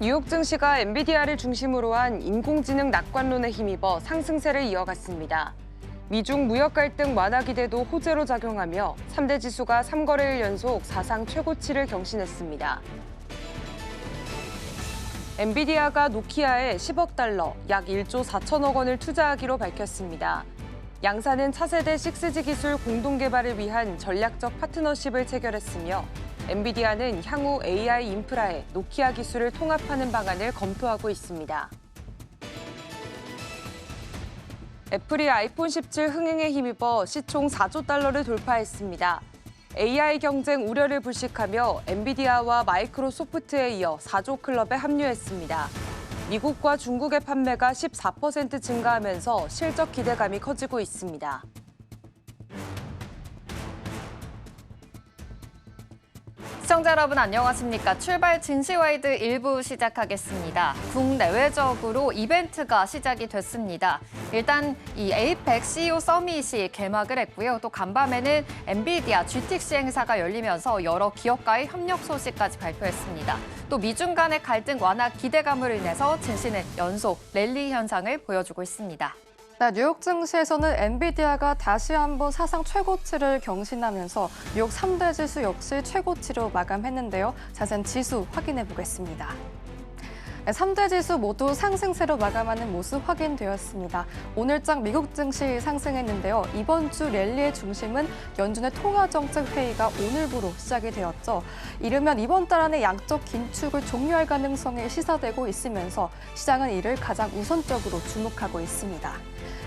뉴욕 증시가 엔비디아를 중심으로 한 인공지능 낙관론에 힘입어 상승세를 이어갔습니다. 미중 무역 갈등 완화 기대도 호재로 작용하며 3대 지수가 3거래일 연속 사상 최고치를 경신했습니다. 엔비디아가 노키아에 10억 달러, 약 1조 4천억 원을 투자하기로 밝혔습니다. 양사는 차세대 6G 기술 공동 개발을 위한 전략적 파트너십을 체결했으며 엔비디아는 향후 AI 인프라에 노키아 기술을 통합하는 방안을 검토하고 있습니다. 애플이 아이폰 17 흥행에 힘입어 시총 4조 달러를 돌파했습니다. AI 경쟁 우려를 불식하며 엔비디아와 마이크로소프트에 이어 4조 클럽에 합류했습니다. 미국과 중국의 판매가 14% 증가하면서 실적 기대감이 커지고 있습니다. 시청자 여러분 안녕하십니까. 출발 진시와이드 1부 시작하겠습니다. 국내외적으로 이벤트가 시작이 됐습니다. 일단 이 에이펙 CEO 서밋이 개막을 했고요. 또 간밤에는 엔비디아 GTC 행사가 열리면서 여러 기업과의 협력 소식까지 발표했습니다. 또 미중 간의 갈등 완화 기대감으로 인해서 증시는 연속 랠리 현상을 보여주고 있습니다. 뉴욕 증시에서는 엔비디아가 다시 한번 사상 최고치를 경신하면서 뉴욕 3대 지수 역시 최고치로 마감했는데요. 자세한 지수 확인해 보겠습니다. 3대 지수 모두 상승세로 마감하는 모습 확인되었습니다. 오늘장 미국 증시 상승했는데요. 이번 주 랠리의 중심은 연준의 통화정책회의가 오늘부로 시작이 되었죠. 이르면 이번 달 안에 양적 긴축을 종료할 가능성이 시사되고 있으면서 시장은 이를 가장 우선적으로 주목하고 있습니다.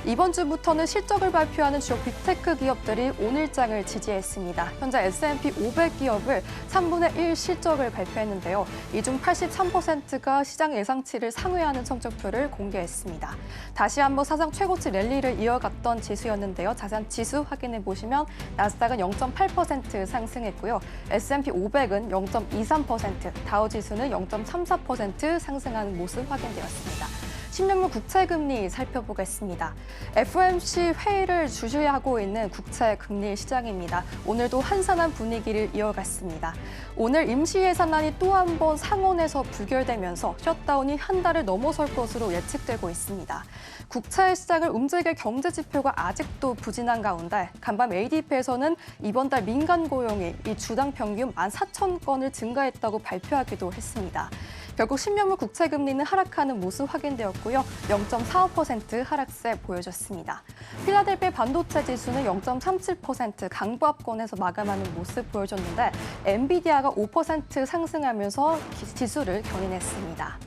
이번 주부터는 실적을 발표하는 주요 빅테크 기업들이 오늘장을 지지했습니다. 현재 S&P 500 기업을 3분의 1 실적을 발표했는데요. 이 중 83%가 시장 예상치를 상회하는 성적표를 공개했습니다. 다시 한번 사상 최고치 랠리를 이어갔던 지수였는데요. 자세한 지수 확인해 보시면 나스닥은 0.8% 상승했고요. S&P 500은 0.23%, 다우지수는 0.34% 상승하는 모습 확인되었습니다. 10년물 국채금리 살펴보겠습니다. FOMC 회의를 주시하고 있는 국채금리 시장입니다. 오늘도 한산한 분위기를 이어갔습니다. 오늘 임시예산안이 또 한 번 상원에서 부결되면서 셧다운이 한 달을 넘어설 것으로 예측되고 있습니다. 국채 시장을 움직일 경제 지표가 아직도 부진한 가운데 간밤 ADP에서는 이번 달 민간 고용이 이 주당 평균 14,000건을 증가했다고 발표하기도 했습니다. 결국 10년물 국채금리는 하락하는 모습 확인되었고요. 0.45% 하락세 보여줬습니다. 필라델피아 반도체 지수는 0.37% 강보합권에서 마감하는 모습 보여줬는데 엔비디아가 5% 상승하면서 지수를 견인했습니다.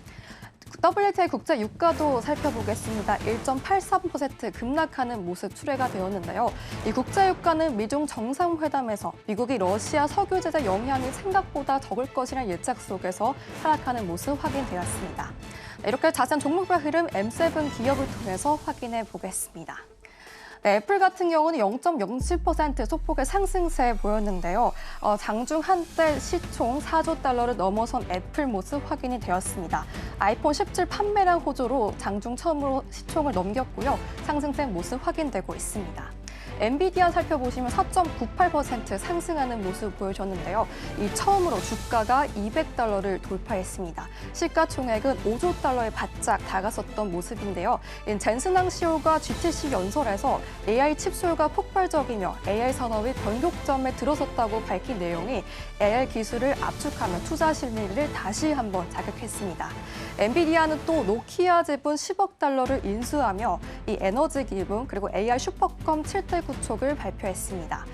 WTI 국제 유가도 살펴보겠습니다. 1.83% 급락하는 모습 출회가 되었는데요. 이 국제 유가는 미중 정상회담에서 미국이 러시아 석유 제재 영향이 생각보다 적을 것이라는 예측 속에서 하락하는 모습 확인되었습니다. 이렇게 자세한 종목별 흐름 M7 기업을 통해서 확인해 보겠습니다. 애플 같은 경우는 0.07% 소폭의 상승세 보였는데요. 장중 한때 시총 4조 달러를 넘어선 애플 모습 확인이 되었습니다. 아이폰 17 판매량 호조로 장중 처음으로 시총을 넘겼고요. 상승세 모습 확인되고 있습니다. 엔비디아 살펴보시면 4.98% 상승하는 모습 보여줬는데요. 이 처음으로 주가가 200달러를 돌파했습니다. 시가총액은 5조 달러에 바짝 다가섰던 모습인데요. 젠슨 CEO가 GTC 연설에서 AI 칩 수요가 폭발적이며 AI 산업이 변곡점에 들어섰다고 밝힌 내용이 AI 기술을 압축하는 투자 심리를 다시 한번 자극했습니다. 엔비디아는 또 노키아 지분 10억 달러를 인수하며 이 에너지 기분 그리고 AI 슈퍼컴 7대 구축을 발표했습니다.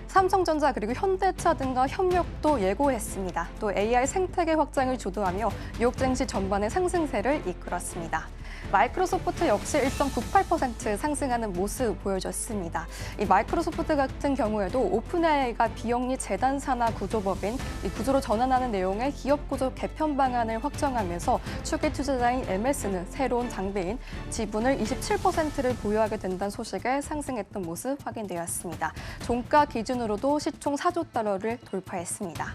삼성전자 그리고 현대차 등과 협력도 예고했습니다. 또 AI 생태계 확장을 주도하며 뉴욕 증시 전반의 상승세를 이끌었습니다. 마이크로소프트 역시 1.98% 상승하는 모습 보여줬습니다. 이 마이크로소프트 같은 경우에도 오픈AI가 비영리 재단 산하 구조법인 이 구조로 전환하는 내용의 기업 구조 개편 방안을 확정하면서 초기 투자자인 MS는 새로운 장비인 지분을 27%를 보유하게 된다는 소식에 상승했던 모습 확인되었습니다. 종가 기준으로도 시총 4조 달러를 돌파했습니다.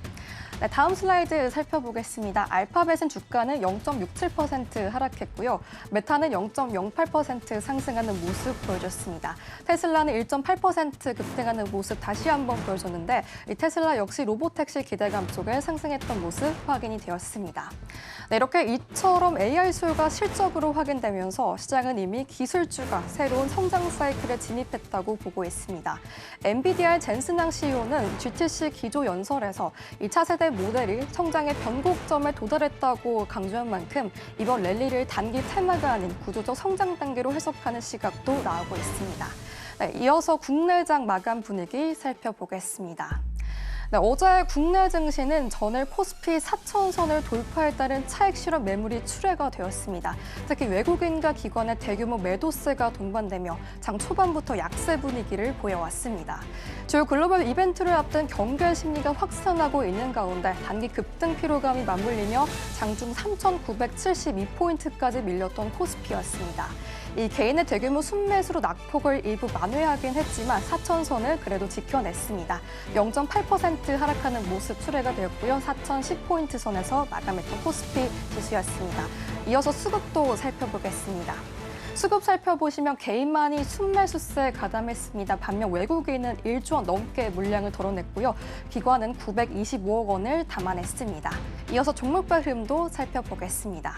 네, 다음 슬라이드 살펴보겠습니다. 알파벳은 주가는 0.67% 하락했고요. 메타는 0.08% 상승하는 모습 보여줬습니다. 테슬라는 1.8% 급등하는 모습 다시 한번 보여줬는데 이 테슬라 역시 로보택시 기대감 속에 상승했던 모습 확인이 되었습니다. 네, 이렇게 이처럼 AI 수요가 실적으로 확인되면서 시장은 이미 기술주가 새로운 성장 사이클에 진입했다고 보고 있습니다. 엔비디아의 젠슨 CEO는 GTC 기조 연설에서 이 차세대 모델이 성장의 변곡점에 도달했다고 강조한 만큼 이번 랠리를 단기 테마가 아닌 구조적 성장 단계로 해석하는 시각도 나오고 있습니다. 네, 이어서 국내장 마감 분위기 살펴보겠습니다. 네, 어제 국내 증시는 전일 코스피 4,000선을 돌파에 따른 차익 실현 매물이 출회가 되었습니다. 특히 외국인과 기관의 대규모 매도세가 동반되며 장 초반부터 약세 분위기를 보여왔습니다. 주요 글로벌 이벤트를 앞둔 경계 심리가 확산하고 있는 가운데 단기 급등 피로감이 맞물리며 장중 3,972포인트까지 밀렸던 코스피였습니다. 이 개인의 대규모 순매수로 낙폭을 일부 만회하긴 했지만 4,000선을 그래도 지켜냈습니다. 0.8% 하락하는 모습 출회가 되었고요. 4,010포인트 선에서 마감했던 코스피 지수였습니다. 이어서 수급도 살펴보겠습니다. 수급 살펴보시면 개인만이 순매수세에 가담했습니다. 반면 외국인은 1조 원 넘게 물량을 덜어냈고요. 기관은 925억 원을 담아냈습니다. 이어서 종목별 흐름도 살펴보겠습니다.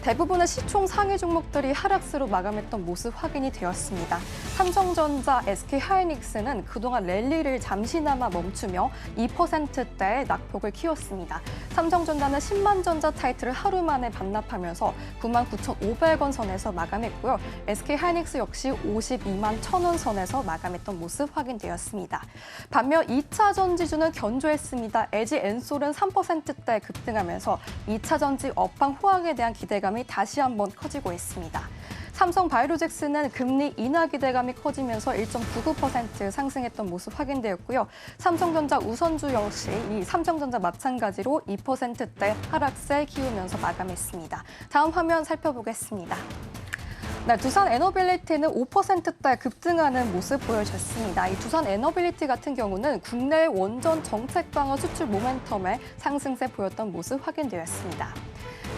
대부분의 시총 상위 종목들이 하락세로 마감했던 모습 확인이 되었습니다. 삼성전자, SK하이닉스는 그동안 랠리를 잠시나마 멈추며 2%대의 낙폭을 키웠습니다. 삼성전자는 10만 전자 타이틀을 하루 만에 반납하면서 99,500원 선에서 마감했고요. SK하이닉스 역시 52만 1,000원 선에서 마감했던 모습 확인되었습니다. 반면 2차 전지주는 견조했습니다. LG 엔솔은 3%대 급등하면서 2차 전지 업황 호황에 대한 기대감이 다시 한번 커지고 있습니다. 삼성 바이오로직스는 금리 인하 기대감이 커지면서 1.99% 상승했던 모습 확인되었고요. 삼성전자 우선주 역시 이 삼성전자 마찬가지로 2%대 하락세 키우면서 마감했습니다. 다음 화면 살펴보겠습니다. 네, 두산 에너빌리티는 5%대 급등하는 모습 보여줬습니다. 이 두산 에너빌리티 같은 경우는 국내 원전 정책 방어 수출 모멘텀에 상승세 보였던 모습 확인되었습니다.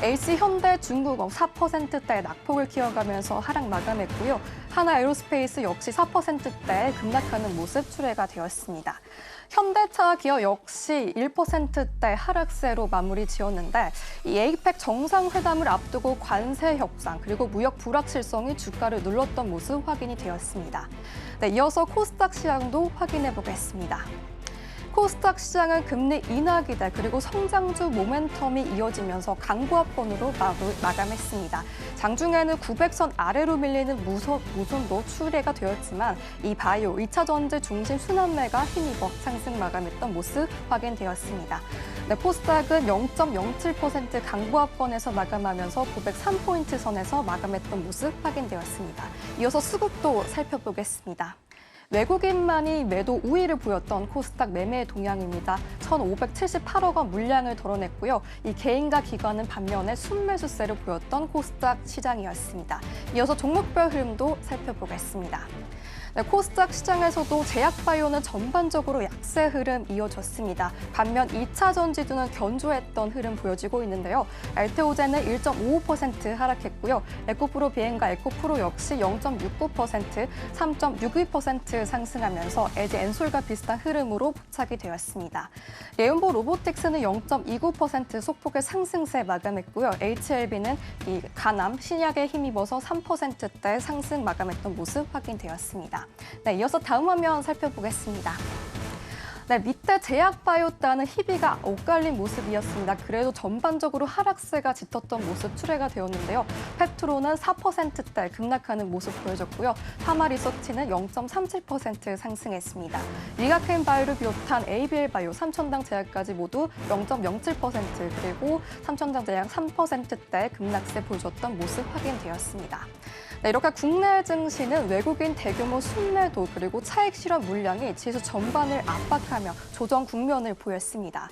LC현대 중국업 4%대 낙폭을 키워가면서 하락 마감했고요. 하나에로스페이스 역시 4%대 급락하는 모습 출회가 되었습니다. 현대차 기업 역시 1%대 하락세로 마무리 지었는데 이 에이펙 정상회담을 앞두고 관세 협상 그리고 무역 불확실성이 주가를 눌렀던 모습 확인이 되었습니다. 네, 이어서 코스닥 시장도 확인해 보겠습니다. 코스닥 시장은 금리 인하 기대 그리고 성장주 모멘텀이 이어지면서 강보합권으로 마감했습니다. 장중에는 900선 아래로 밀리는 무손도 출회가 되었지만 이 바이오 2차 전지 중심 순환매가 힘입어 상승 마감했던 모습 확인되었습니다. 네, 코스닥은 0.07% 강보합권에서 마감하면서 903포인트 선에서 마감했던 모습 확인되었습니다. 이어서 수급도 살펴보겠습니다. 외국인만이 매도 우위를 보였던 코스닥 매매 동향입니다. 1,578억 원 물량을 덜어냈고요. 이 개인과 기관은 반면에 순매수세를 보였던 코스닥 시장이었습니다. 이어서 종목별 흐름도 살펴보겠습니다. 네, 코스닥 시장에서도 제약바이오는 전반적으로 약세 흐름 이어졌습니다. 반면 2차 전지주는 견조했던 흐름 보여지고 있는데요. 알테오젠은 1.55% 하락했고요. 에코프로 비행과 에코프로 역시 0.69%, 3.62% 상승하면서 LG 엔솔과 비슷한 흐름으로 포착이 되었습니다. 레온보 로보틱스는 0.29% 소폭의 상승세 마감했고요. HLB는 이 가남, 신약에 힘입어서 3%대 상승 마감했던 모습 확인되었습니다. 네, 이어서 다음 화면 살펴보겠습니다. 네, 밑에 제약바이오다는 희비가 엇갈린 모습이었습니다. 그래도 전반적으로 하락세가 짙었던 모습 출회가 되었는데요. 펩트로는 4%대 급락하는 모습 보여줬고요. 파마리서치는 0.37% 상승했습니다. 리가케인 바이오를 비롯한 ABL 바이오, 삼천당 제약까지 모두 0.07% 그리고 삼천당 제약 3%대 급락세 보여줬던 모습 확인되었습니다. 네, 이렇게 국내 증시는 외국인 대규모 순매도 그리고 차익 실현 물량이 지수 전반을 압박하며 조정 국면을 보였습니다.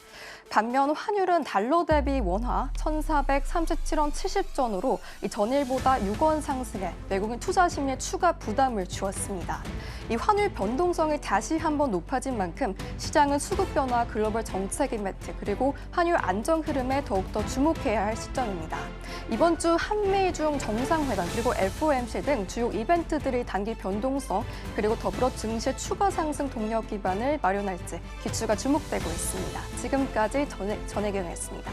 반면 환율은 달러 대비 원화 1,437원 70전으로 전일보다 6원 상승해 외국인 투자 심리에 추가 부담을 주었습니다. 이 환율 변동성이 다시 한번 높아진 만큼 시장은 수급 변화, 글로벌 정책 이벤트 그리고 환율 안정 흐름에 더욱더 주목해야 할 시점입니다. 이번 주 한미중 정상회담 그리고 FOMC 등 주요 이벤트들이 단기 변동성 그리고 더불어 증시의 추가 상승 동력 기반을 마련할지 기추가 주목되고 있습니다. 지금까지 전혜경이었습니다.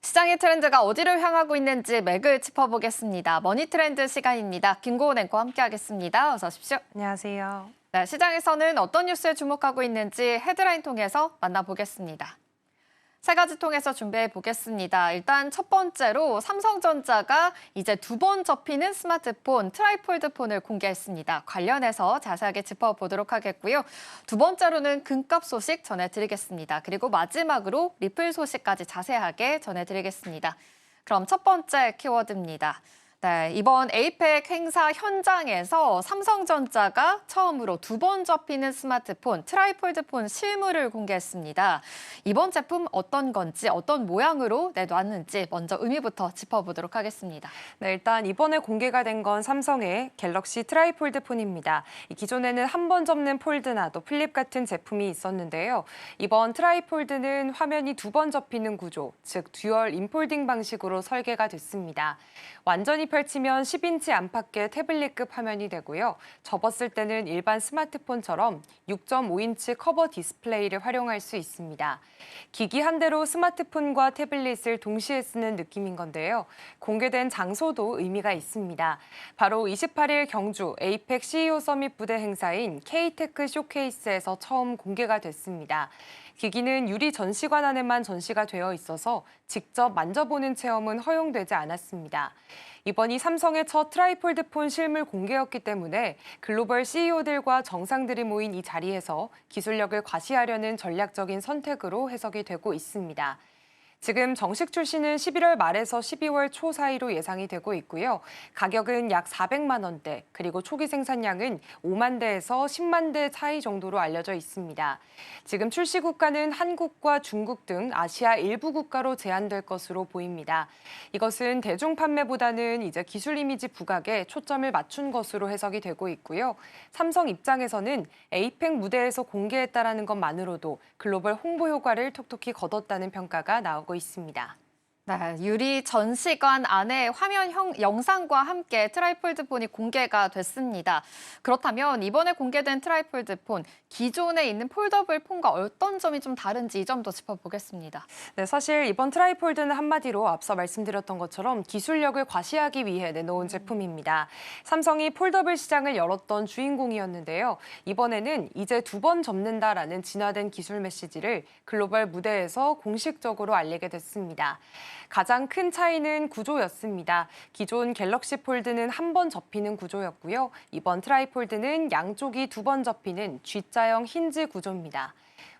시장의 트렌드가 어디를 향하고 있는지 맥을 짚어보겠습니다. 머니트렌드 시간입니다. 김고은 앵커와 함께하겠습니다. 어서 오십시오. 안녕하세요. 네, 시장에서는 어떤 뉴스에 주목하고 있는지 헤드라인 통해서 만나보겠습니다. 세 가지 통해서 준비해 보겠습니다. 일단 첫 번째로 삼성전자가 이제 2번 접히는 스마트폰 트라이폴드 폰을 공개했습니다. 관련해서 자세하게 짚어보도록 하겠고요. 두 번째로는 금값 소식 전해드리겠습니다. 그리고 마지막으로 리플 소식까지 자세하게 전해드리겠습니다. 그럼 첫 번째 키워드입니다. 네, 이번 에이펙 행사 현장에서 삼성전자가 처음으로 2번 접히는 스마트폰 트라이폴드 폰 실물을 공개했습니다. 이번 제품 어떤 건지 어떤 모양으로 내놨는지 먼저 의미부터 짚어보도록 하겠습니다. 네, 일단 이번에 공개가 된 건 삼성의 갤럭시 트라이폴드 폰입니다. 기존에는 한 번 접는 폴드나 또 플립 같은 제품이 있었는데요. 이번 트라이폴드는 화면이 2번 접히는 구조, 즉 듀얼 인폴딩 방식으로 설계가 됐습니다. 완전히 펼치면 10인치 안팎의 태블릿급 화면이 되고요. 접었을 때는 일반 스마트폰처럼 6.5인치 커버 디스플레이를 활용할 수 있습니다. 기기 한 대로 스마트폰과 태블릿을 동시에 쓰는 느낌인 건데요. 공개된 장소도 의미가 있습니다. 바로 28일 경주 에이펙 CEO 서밋 부대 행사인 K테크 쇼케이스에서 처음 공개가 됐습니다. 기기는 유리 전시관 안에만 전시가 되어 있어서 직접 만져보는 체험은 허용되지 않았습니다. 이번이 삼성의 첫 트라이폴드 폰 실물 공개였기 때문에 글로벌 CEO들과 정상들이 모인 이 자리에서 기술력을 과시하려는 전략적인 선택으로 해석이 되고 있습니다. 지금 정식 출시는 11월 말에서 12월 초 사이로 예상이 되고 있고요. 가격은 약 400만 원대, 그리고 초기 생산량은 5만 대에서 10만 대 차이 정도로 알려져 있습니다. 지금 출시 국가는 한국과 중국 등 아시아 일부 국가로 제한될 것으로 보입니다. 이것은 대중 판매보다는 이제 기술 이미지 부각에 초점을 맞춘 것으로 해석이 되고 있고요. 삼성 입장에서는 에이펙 무대에서 공개했다라는 것만으로도 글로벌 홍보 효과를 톡톡히 거뒀다는 평가가 나오고 있습니다. 네, 유리 전시관 안에 화면 영상과 함께 트라이폴드 폰이 공개가 됐습니다. 그렇다면 이번에 공개된 트라이폴드 폰, 기존에 있는 폴더블 폰과 어떤 점이 좀 다른지 이 점도 짚어보겠습니다. 네, 사실 이번 트라이폴드는 한마디로 앞서 말씀드렸던 것처럼 기술력을 과시하기 위해 내놓은 제품입니다. 삼성이 폴더블 시장을 열었던 주인공이었는데요. 이번에는 이제 2번 접는다라는 진화된 기술 메시지를 글로벌 무대에서 공식적으로 알리게 됐습니다. 가장 큰 차이는 구조였습니다. 기존 갤럭시 폴드는 한 번 접히는 구조였고요. 이번 트라이폴드는 양쪽이 2번 접히는 G자형 힌지 구조입니다.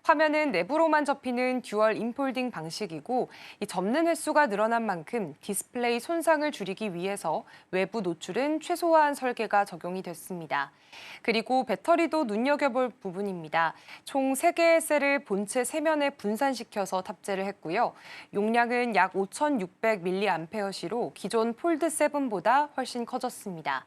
화면은 내부로만 접히는 듀얼 인폴딩 방식이고 이 접는 횟수가 늘어난 만큼 디스플레이 손상을 줄이기 위해서 외부 노출은 최소화한 설계가 적용이 됐습니다. 그리고 배터리도 눈여겨볼 부분입니다. 총 3개의 셀을 본체 세면에 분산시켜서 탑재를 했고요. 용량은 약 5,600mAh로 기존 폴드 7보다 훨씬 커졌습니다.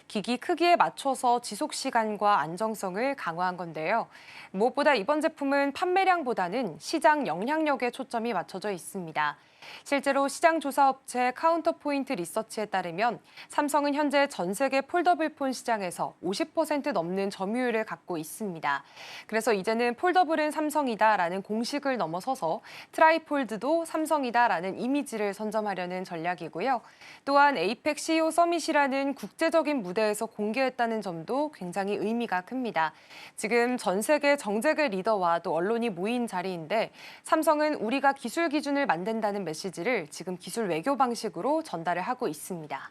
기기 크기에 맞춰서 지속 시간과 안정성을 강화한 건데요. 무엇보다 이번 제품은 판매량보다는 시장 영향력에 초점이 맞춰져 있습니다. 실제로 시장 조사 업체 카운터포인트 리서치에 따르면 삼성은 현재 전 세계 폴더블폰 시장에서 50% 넘는 점유율을 갖고 있습니다. 그래서 이제는 폴더블은 삼성이다라는 공식을 넘어서서 트라이폴드도 삼성이다라는 이미지를 선점하려는 전략이고요. 또한 에이펙 CEO 서밋이라는 국제적인 무대에서 공개했다는 점도 굉장히 의미가 큽니다. 지금 전 세계 정재계 리더와 또 언론이 모인 자리인데 삼성은 우리가 기술 기준을 만든다는 메시지를 지금 기술 외교 방식으로 전달을 하고 있습니다.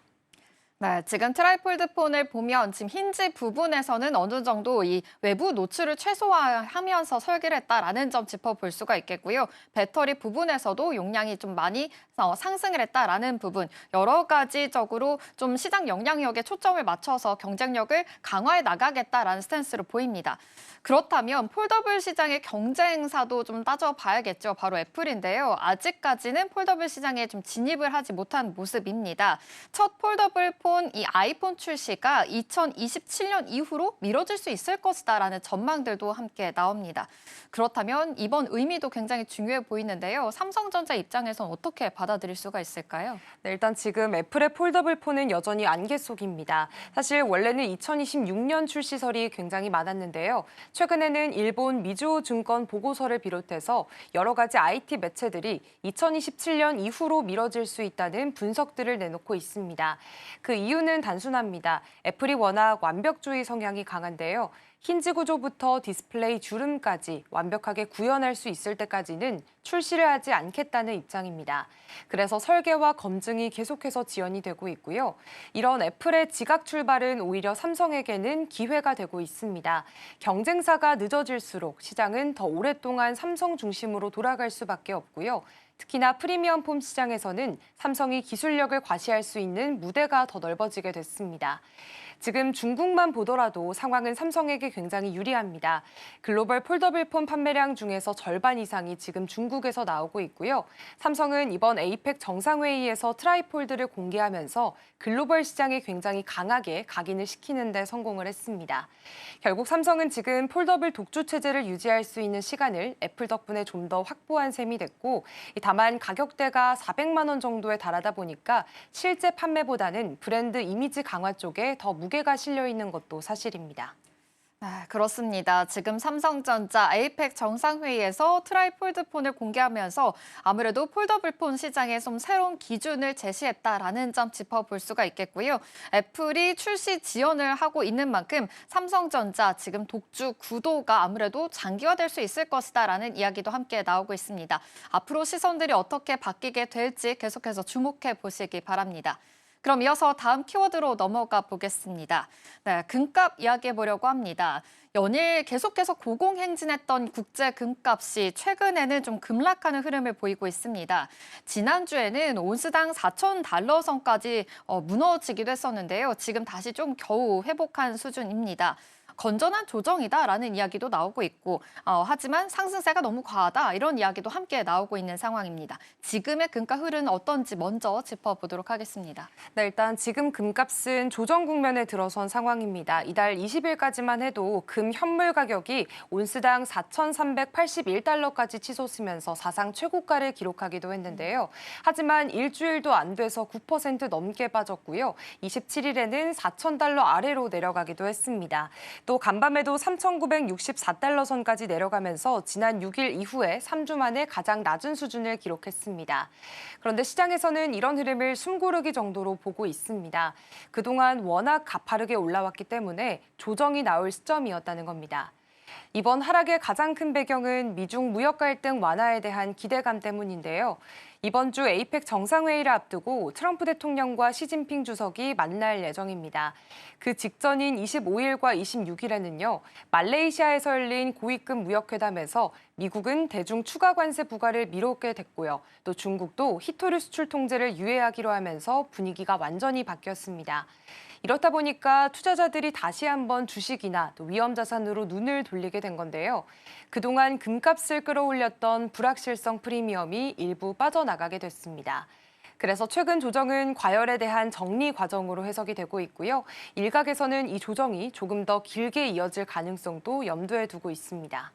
네, 지금 트라이폴드 폰을 보면 지금 힌지 부분에서는 어느 정도 이 외부 노출을 최소화하면서 설계를 했다라는 점 짚어볼 수가 있겠고요. 배터리 부분에서도 용량이 좀 많이 상승을 했다라는 부분, 여러 가지적으로 좀 시장 영향력에 초점을 맞춰서 경쟁력을 강화해 나가겠다라는 스탠스로 보입니다. 그렇다면 폴더블 시장의 경쟁사도 좀 따져봐야겠죠. 바로 애플인데요. 아직까지는 폴더블 시장에 좀 진입을 하지 못한 모습입니다. 첫 폴더블 폰 이 아이폰 출시가 2027년 이후로 미뤄질 수 있을 것이다라는 전망들도 함께 나옵니다. 그렇다면 이번 의미도 굉장히 중요해 보이는데요. 삼성전자 입장에선 어떻게 받아들일 수가 있을까요? 네, 일단 지금 애플의 폴더블 폰은 여전히 안개 속입니다. 사실 원래는 2026년 출시설이 굉장히 많았는데요. 최근에는 일본 미주호 증권 보고서를 비롯해서 여러 가지 IT 매체들이 2027년 이후로 미뤄질 수 있다는 분석들을 내놓고 있습니다. 그 이유는 단순합니다. 애플이 워낙 완벽주의 성향이 강한데요. 힌지 구조부터 디스플레이 주름까지 완벽하게 구현할 수 있을 때까지는 출시를 하지 않겠다는 입장입니다. 그래서 설계와 검증이 계속해서 지연이 되고 있고요. 이런 애플의 지각 출발은 오히려 삼성에게는 기회가 되고 있습니다. 경쟁사가 늦어질수록 시장은 더 오랫동안 삼성 중심으로 돌아갈 수밖에 없고요. 특히나 프리미엄 폼 시장에서는 삼성이 기술력을 과시할 수 있는 무대가 더 넓어지게 됐습니다. 지금 중국만 보더라도 상황은 삼성에게 굉장히 유리합니다. 글로벌 폴더블 폰 판매량 중에서 절반 이상이 지금 중국에서 나오고 있고요. 삼성은 이번 에이펙 정상회의에서 트라이폴드를 공개하면서 글로벌 시장에 굉장히 강하게 각인을 시키는 데 성공을 했습니다. 결국 삼성은 지금 폴더블 독주 체제를 유지할 수 있는 시간을 애플 덕분에 좀 더 확보한 셈이 됐고, 다만 가격대가 400만 원 정도에 달하다 보니까 실제 판매보다는 브랜드 이미지 강화 쪽에 더 무게가 실려 있는 것도 사실입니다. 네, 그렇습니다. 지금 삼성전자 에이펙 정상회의에서 트라이폴드 폰을 공개하면서 아무래도 폴더블 폰 시장에 좀 새로운 기준을 제시했다라는 점 짚어볼 수가 있겠고요. 애플이 출시 지연을 하고 있는 만큼 삼성전자 지금 독주 구도가 아무래도 장기화될 수 있을 것이다라는 이야기도 함께 나오고 있습니다. 앞으로 시선들이 어떻게 바뀌게 될지 계속해서 주목해 보시기 바랍니다. 그럼 이어서 다음 키워드로 넘어가 보겠습니다. 네, 금값 이야기해 보려고 합니다. 연일 계속해서 고공행진했던 국제 금값이 최근에는 좀 급락하는 흐름을 보이고 있습니다. 지난주에는 온스당 4,000달러 선까지 무너지기도 했었는데요. 지금 다시 좀 겨우 회복한 수준입니다. 건전한 조정이다라는 이야기도 나오고 있고 하지만 상승세가 너무 과하다 이런 이야기도 함께 나오고 있는 상황입니다. 지금의 금가 흐름은 어떤지 먼저 짚어보도록 하겠습니다. 네, 일단 지금 금값은 조정 국면에 들어선 상황입니다. 이달 20일까지만 해도 금 현물 가격이 온스당 4,381달러까지 치솟으면서 사상 최고가를 기록하기도 했는데요. 하지만 일주일도 안 돼서 9% 넘게 빠졌고요. 27일에는 4,000달러 아래로 내려가기도 했습니다. 또 간밤에도 3,964달러 선까지 내려가면서 지난 6일 이후에 3주 만에 가장 낮은 수준을 기록했습니다. 그런데 시장에서는 이런 흐름을 숨고르기 정도로 보고 있습니다. 그동안 워낙 가파르게 올라왔기 때문에 조정이 나올 시점이었다는 겁니다. 이번 하락의 가장 큰 배경은 미중 무역 갈등 완화에 대한 기대감 때문인데요. 이번 주 에이펙 정상회의를 앞두고 트럼프 대통령과 시진핑 주석이 만날 예정입니다. 그 직전인 25일과 26일에는요, 말레이시아에서 열린 고위급 무역회담에서 미국은 대중 추가 관세 부과를 미루게 됐고요. 또 중국도 히토류 수출 통제를 유예하기로 하면서 분위기가 완전히 바뀌었습니다. 이렇다 보니까 투자자들이 다시 한번 주식이나 또 위험 자산으로 눈을 돌리게 된 건데요. 그동안 금값을 끌어올렸던 불확실성 프리미엄이 일부 빠져나가게 됐습니다. 그래서 최근 조정은 과열에 대한 정리 과정으로 해석이 되고 있고요. 일각에서는 이 조정이 조금 더 길게 이어질 가능성도 염두에 두고 있습니다.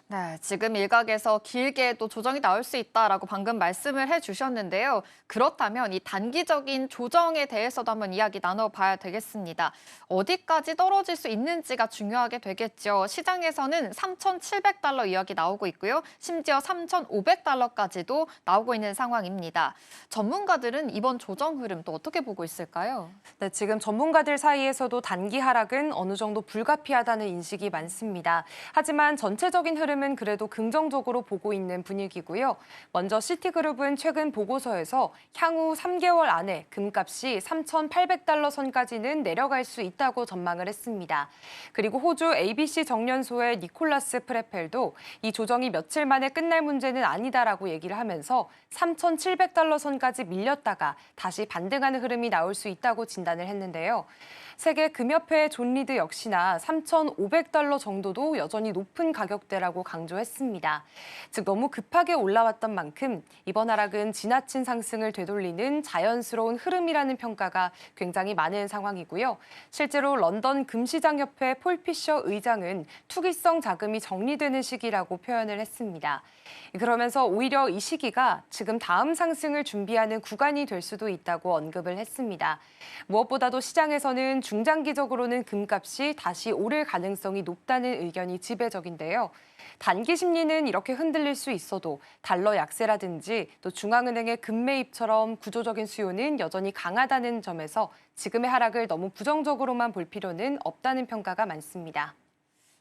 네, 지금 일각에서 길게 또 조정이 나올 수 있다라고 방금 말씀을 해주셨는데요. 그렇다면 이 단기적인 조정에 대해서도 한번 이야기 나눠봐야 되겠습니다. 어디까지 떨어질 수 있는지가 중요하게 되겠죠. 시장에서는 3,700달러 이야기 나오고 있고요. 심지어 3,500달러까지도 나오고 있는 상황입니다. 전문가들은 이번 조정 흐름 또 어떻게 보고 있을까요? 네, 지금 전문가들 사이에서도 단기 하락은 어느 정도 불가피하다는 인식이 많습니다. 하지만 전체적인 흐름은 그래도 긍정적으로 보고 있는 분위기고요. 먼저 시티그룹은 최근 보고서에서 향후 3개월 안에 금값이 3,800달러 선까지는 내려갈 수 있다고 전망을 했습니다. 그리고 호주 ABC 정련소의 니콜라스 프레펠도 이 조정이 며칠 만에 끝날 문제는 아니다라고 얘기를 하면서 3,700달러 선까지 밀렸다가 다시 반등하는 흐름이 나올 수 있다고 진단을 했는데요. 세계 금협회 존 리드 역시나 3,500달러 정도도 여전히 높은 가격대라고 강조했습니다. 즉 너무 급하게 올라왔던 만큼 이번 하락은 지나친 상승을 되돌리는 자연스러운 흐름이라는 평가가 굉장히 많은 상황이고요. 실제로 런던 금시장협회 폴 피셔 의장은 투기성 자금이 정리되는 시기라고 표현을 했습니다. 그러면서 오히려 이 시기가 지금 다음 상승을 준비하는 구간이 될 수도 있다고 언급을 했습니다. 무엇보다도 시장에서는 중장기적으로는 금값이 다시 오를 가능성이 높다는 의견이 지배적인데요. 단기 심리는 이렇게 흔들릴 수 있어도 달러 약세라든지 또 중앙은행의 금매입처럼 구조적인 수요는 여전히 강하다는 점에서 지금의 하락을 너무 부정적으로만 볼 필요는 없다는 평가가 많습니다.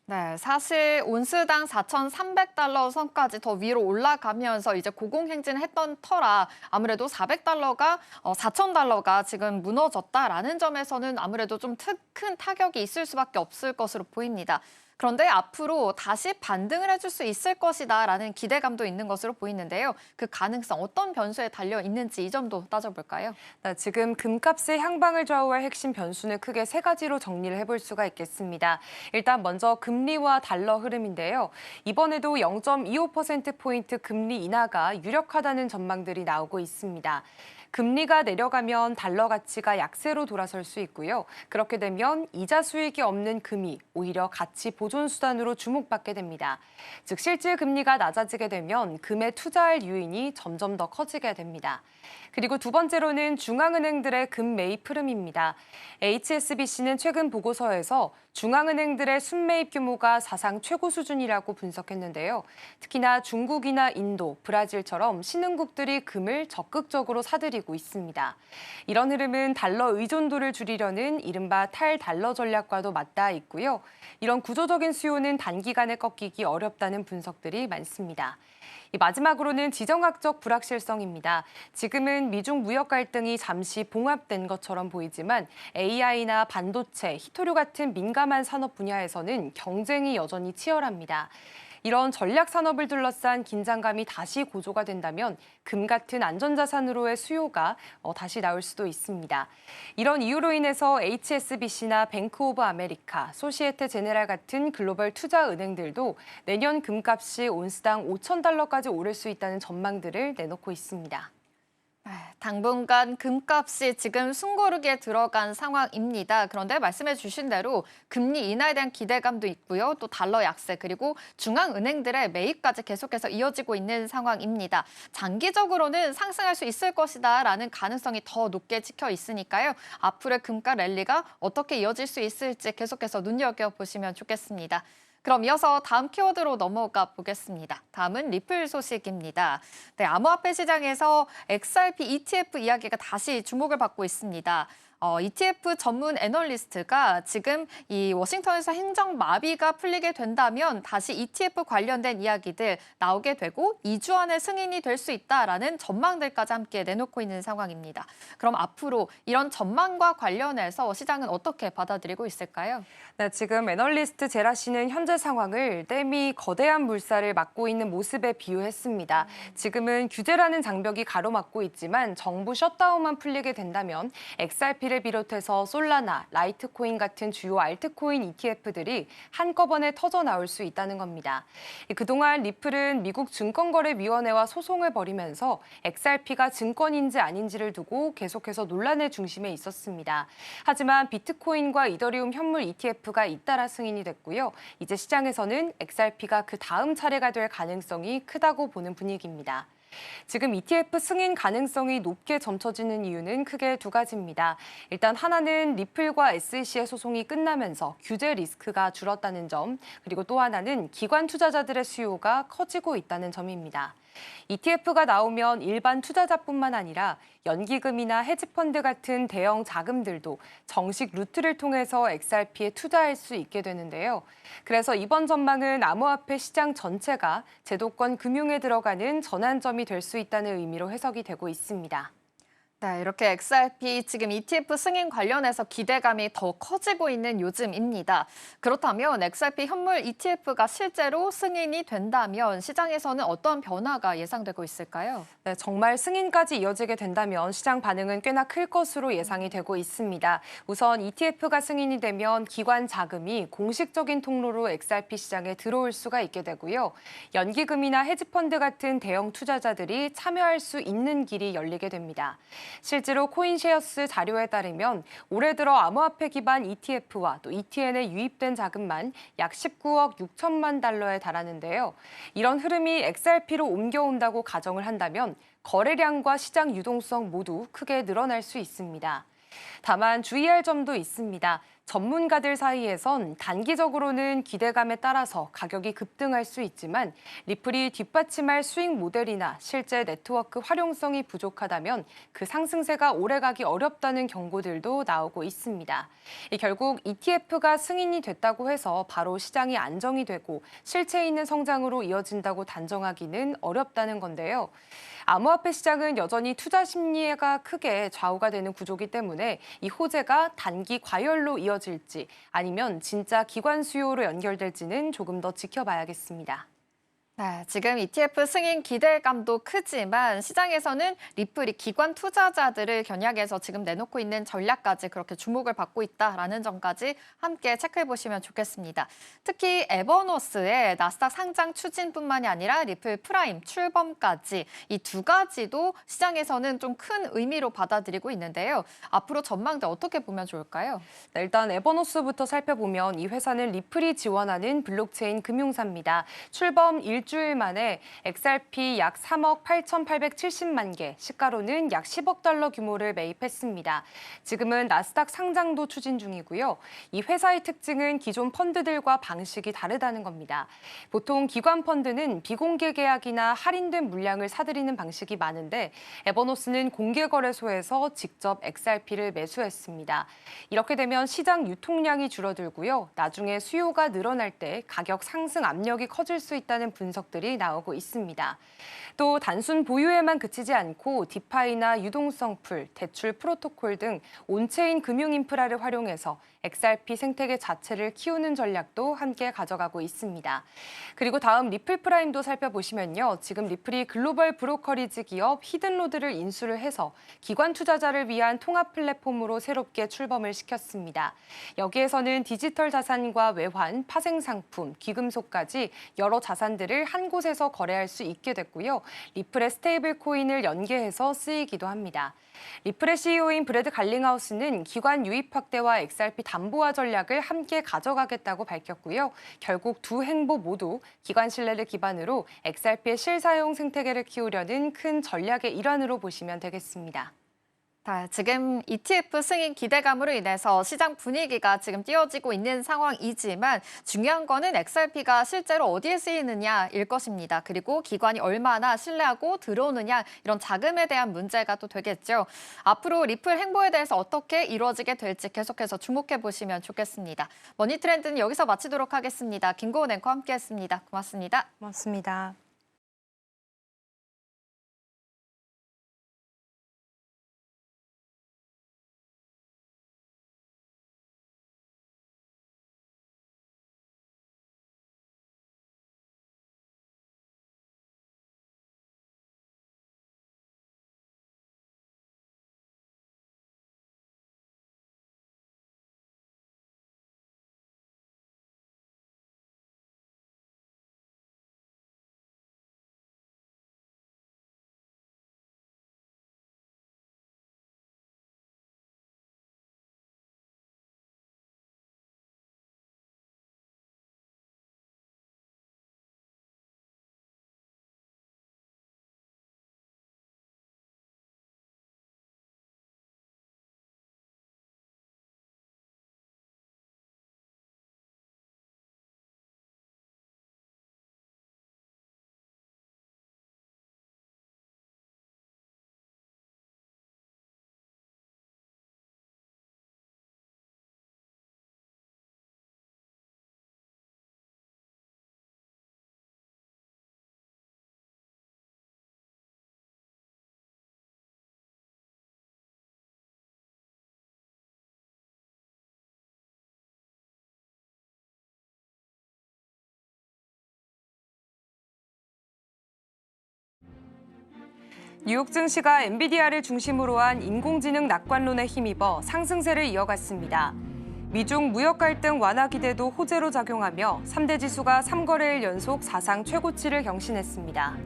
네, 사실 온스당 4,300달러 선까지 더 위로 올라가면서 이제 고공행진했던 터라 아무래도 400달러가 4,000달러가 지금 무너졌다라는 점에서는 아무래도 좀 큰 타격이 있을 수밖에 없을 것으로 보입니다. 그런데 앞으로 다시 반등을 해줄 수 있을 것이다라는 기대감도 있는 것으로 보이는데요. 그 가능성 어떤 변수에 달려 있는지 이 점도 따져볼까요? 네, 지금 금값의 향방을 좌우할 핵심 변수는 크게 세 가지로 정리를 해볼 수가 있겠습니다. 일단 먼저 금리와 달러 흐름인데요. 이번에도 0.25%포인트 금리 인하가 유력하다는 전망들이 나오고 있습니다. 금리가 내려가면 달러 가치가 약세로 돌아설 수 있고요. 그렇게 되면 이자 수익이 없는 금이 오히려 가치 보존 수단으로 주목받게 됩니다. 즉 실질 금리가 낮아지게 되면 금에 투자할 유인이 점점 더 커지게 됩니다. 그리고 두 번째로는 중앙은행들의 금 매입 흐름입니다. HSBC는 최근 보고서에서 중앙은행들의 순매입 규모가 사상 최고 수준이라고 분석했는데요. 특히나 중국이나 인도, 브라질처럼 신흥국들이 금을 적극적으로 사들이고 있습니다. 이런 흐름은 달러 의존도를 줄이려는 이른바 탈달러 전략과도 맞닿아 있고요. 이런 구조적인 수요는 단기간에 꺾이기 어렵다는 분석들이 많습니다. 마지막으로는 지정학적 불확실성입니다. 지금은 미중 무역 갈등이 잠시 봉합된 것처럼 보이지만 AI나 반도체, 히토류 같은 민감한 산업 분야에서는 경쟁이 여전히 치열합니다. 이런 전략 산업을 둘러싼 긴장감이 다시 고조가 된다면 금 같은 안전자산으로의 수요가 다시 나올 수도 있습니다. 이런 이유로 인해서 HSBC나 뱅크 오브 아메리카, 소시에테 제네랄 같은 글로벌 투자 은행들도 내년 금값이 온스당 5,000달러까지 오를 수 있다는 전망들을 내놓고 있습니다. 당분간 금값이 지금 숨고르게 들어간 상황입니다. 그런데 말씀해 주신 대로 금리 인하에 대한 기대감도 있고요. 또 달러 약세 그리고 중앙은행들의 매입까지 계속해서 이어지고 있는 상황입니다. 장기적으로는 상승할 수 있을 것이다라는 가능성이 더 높게 찍혀 있으니까요. 앞으로의 금가 랠리가 어떻게 이어질 수 있을지 계속해서 눈여겨보시면 좋겠습니다. 그럼 이어서 다음 키워드로 넘어가 보겠습니다. 다음은 리플 소식입니다. 네, 암호화폐 시장에서 XRP ETF 이야기가 다시 주목을 받고 있습니다. ETF 전문 애널리스트가 지금 이 워싱턴에서 행정 마비가 풀리게 된다면 다시 ETF 관련된 이야기들 나오게 되고 2주 안에 승인이 될 수 있다라는 전망들까지 함께 내놓고 있는 상황입니다. 그럼 앞으로 이런 전망과 관련해서 시장은 어떻게 받아들이고 있을까요? 네, 지금 애널리스트 제라 씨는 현재 상황을 댐이 거대한 물살을 막고 있는 모습에 비유했습니다. 지금은 규제라는 장벽이 가로막고 있지만 정부 셧다운만 풀리게 된다면 XRP를 비롯해서 솔라나, 라이트코인 같은 주요 알트코인 ETF들이 한꺼번에 터져 나올 수 있다는 겁니다. 그동안 리플은 미국 증권거래위원회와 소송을 벌이면서 XRP가 증권인지 아닌지를 두고 계속해서 논란의 중심에 있었습니다. 하지만 비트코인과 이더리움 현물 ETF가 잇따라 승인이 됐고요. 이제 시장에서는 XRP가 그 다음 차례가 될 가능성이 크다고 보는 분위기입니다. 지금 ETF 승인 가능성이 높게 점쳐지는 이유는 크게 두 가지입니다. 일단 하나는 리플과 SEC의 소송이 끝나면서 규제 리스크가 줄었다는 점, 그리고 또 하나는 기관 투자자들의 수요가 커지고 있다는 점입니다. ETF가 나오면 일반 투자자뿐만 아니라 연기금이나 헤지펀드 같은 대형 자금들도 정식 루트를 통해서 XRP에 투자할 수 있게 되는데요. 그래서 이번 전망은 암호화폐 시장 전체가 제도권 금융에 들어가는 전환점이 될 수 있다는 의미로 해석이 되고 있습니다. 네, 이렇게 XRP 지금 ETF 승인 관련해서 기대감이 더 커지고 있는 요즘입니다. 그렇다면 XRP 현물 ETF가 실제로 승인이 된다면 시장에서는 어떤 변화가 예상되고 있을까요? 네, 정말 승인까지 이어지게 된다면 시장 반응은 꽤나 클 것으로 예상이 되고 있습니다. 우선 ETF가 승인이 되면 기관 자금이 공식적인 통로로 XRP 시장에 들어올 수가 있게 되고요. 연기금이나 헤지펀드 같은 대형 투자자들이 참여할 수 있는 길이 열리게 됩니다. 실제로 코인쉐어스 자료에 따르면 올해 들어 암호화폐 기반 ETF와 또 ETN에 유입된 자금만 약 19억 6천만 달러에 달하는데요. 이런 흐름이 XRP로 옮겨온다고 가정을 한다면 거래량과 시장 유동성 모두 크게 늘어날 수 있습니다. 다만 주의할 점도 있습니다. 전문가들 사이에선 단기적으로는 기대감에 따라서 가격이 급등할 수 있지만 리플이 뒷받침할 수익 모델이나 실제 네트워크 활용성이 부족하다면 그 상승세가 오래가기 어렵다는 경고들도 나오고 있습니다. 결국 ETF가 승인이 됐다고 해서 바로 시장이 안정이 되고 실체 있는 성장으로 이어진다고 단정하기는 어렵다는 건데요. 암호화폐 시장은 여전히 투자 심리가 크게 좌우가 되는 구조이기 때문에 이 호재가 단기 과열로 이어질지 아니면 진짜 기관 수요로 연결될지는 조금 더 지켜봐야겠습니다. 네, 지금 ETF 승인 기대감도 크지만 시장에서는 리플이 기관 투자자들을 겨냥해서 지금 내놓고 있는 전략까지 그렇게 주목을 받고 있다라는 점까지 함께 체크해 보시면 좋겠습니다. 특히 에버노스의 나스닥 상장 추진뿐만이 아니라 리플 프라임 출범까지 이 두 가지도 시장에서는 좀 큰 의미로 받아들이고 있는데요. 앞으로 전망대 어떻게 보면 좋을까요? 네, 일단 에버노스부터 살펴보면 이 회사는 리플이 지원하는 블록체인 금융사입니다. 출범 일주일 만에 XRP 약 3억 8,870만 개, 시가로는 약 10억 달러 규모를 매입했습니다. 지금은 나스닥 상장도 추진 중이고요. 이 회사의 특징은 기존 펀드들과 방식이 다르다는 겁니다. 보통 기관 펀드는 비공개 계약이나 할인된 물량을 사들이는 방식이 많은데 에버노스는 공개 거래소에서 직접 XRP를 매수했습니다. 이렇게 되면 시장 유통량이 줄어들고요. 나중에 수요가 늘어날 때 가격 상승 압력이 커질 수 있다는 분석들이 나오고 있습니다. 또 단순 보유에만 그치지 않고 디파이나 유동성 풀, 대출 프로토콜 등 온체인 금융 인프라를 활용해서 XRP 생태계 자체를 키우는 전략도 함께 가져가고 있습니다. 그리고 다음 리플 프라임도 살펴보시면요. 지금 리플이 글로벌 브로커리지 기업 히든로드를 인수를 해서 기관 투자자를 위한 통합 플랫폼으로 새롭게 출범을 시켰습니다. 여기에서는 디지털 자산과 외환, 파생 상품, 귀금속까지 여러 자산들을 한 곳에서 거래할 수 있게 됐고요. 리플의 스테이블 코인을 연계해서 쓰이기도 합니다. 리플의 CEO인 브래드 갈링하우스는 기관 유입 확대와 XRP 담보화 전략을 함께 가져가겠다고 밝혔고요. 결국 두 행보 모두 기관 신뢰를 기반으로 XRP의 실사용 생태계를 키우려는 큰 전략의 일환으로 보시면 되겠습니다. 지금 ETF 승인 기대감으로 인해서 시장 분위기가 지금 띄어지고 있는 상황이지만 중요한 거는 XRP가 실제로 어디에 쓰이느냐일 것입니다. 그리고 기관이 얼마나 신뢰하고 들어오느냐 이런 자금에 대한 문제가 또 되겠죠. 앞으로 리플 행보에 대해서 어떻게 이루어지게 될지 계속해서 주목해 보시면 좋겠습니다. 머니 트렌드는 여기서 마치도록 하겠습니다. 김고은 앵커와 함께했습니다. 고맙습니다. 고맙습니다. 뉴욕 증시가 엔비디아를 중심으로 한 인공지능 낙관론에 힘입어 상승세를 이어갔습니다. 미중 무역 갈등 완화 기대도 호재로 작용하며 3대 지수가 3거래일 연속 사상 최고치를 경신했습니다.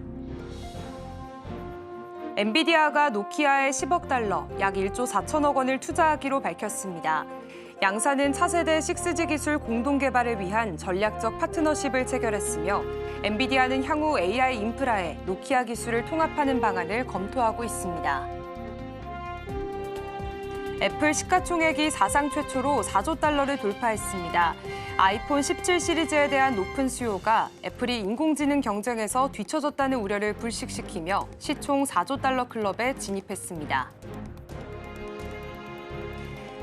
엔비디아가 노키아에 10억 달러, 약 1조 4천억 원을 투자하기로 밝혔습니다. 양사는 차세대 6G 기술 공동 개발을 위한 전략적 파트너십을 체결했으며 엔비디아는 향후 AI 인프라에 노키아 기술을 통합하는 방안을 검토하고 있습니다. 애플 시가총액이 사상 최초로 4조 달러를 돌파했습니다. 아이폰 17 시리즈에 대한 높은 수요가 애플이 인공지능 경쟁에서 뒤처졌다는 우려를 불식시키며 시총 4조 달러 클럽에 진입했습니다.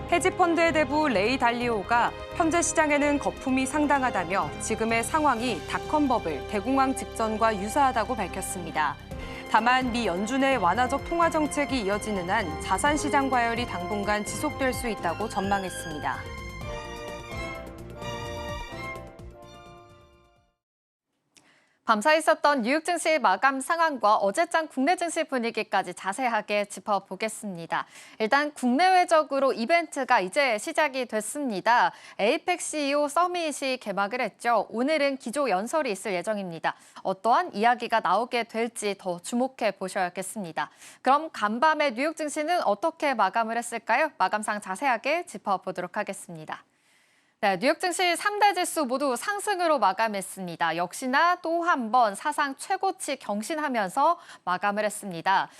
헤지펀드의 대부 레이 달리오가 현재 시장에는 거품이 상당하다며 지금의 상황이 닷컴 버블, 대공황 직전과 유사하다고 밝혔습니다. 다만 미 연준의 완화적 통화 정책이 이어지는 한 자산 시장 과열이 당분간 지속될 수 있다고 전망했습니다. 밤사이 있었던 뉴욕 증시 마감 상황과 어제장 국내 증시 분위기까지 자세하게 짚어보겠습니다. 일단 국내외적으로 이벤트가 이제 시작이 됐습니다. 에이펙 CEO 서밋이 개막을 했죠. 오늘은 기조 연설이 있을 예정입니다. 어떠한 이야기가 나오게 될지 더 주목해 보셔야겠습니다. 그럼 간밤에 뉴욕 증시는 어떻게 마감을 했을까요? 마감상 자세하게 짚어보도록 하겠습니다. 네, 뉴욕 증시 3대 지수 모두 상승으로 마감했습니다. 역시나 또 한 번 사상 최고치 경신하면서 마감을 했습니다.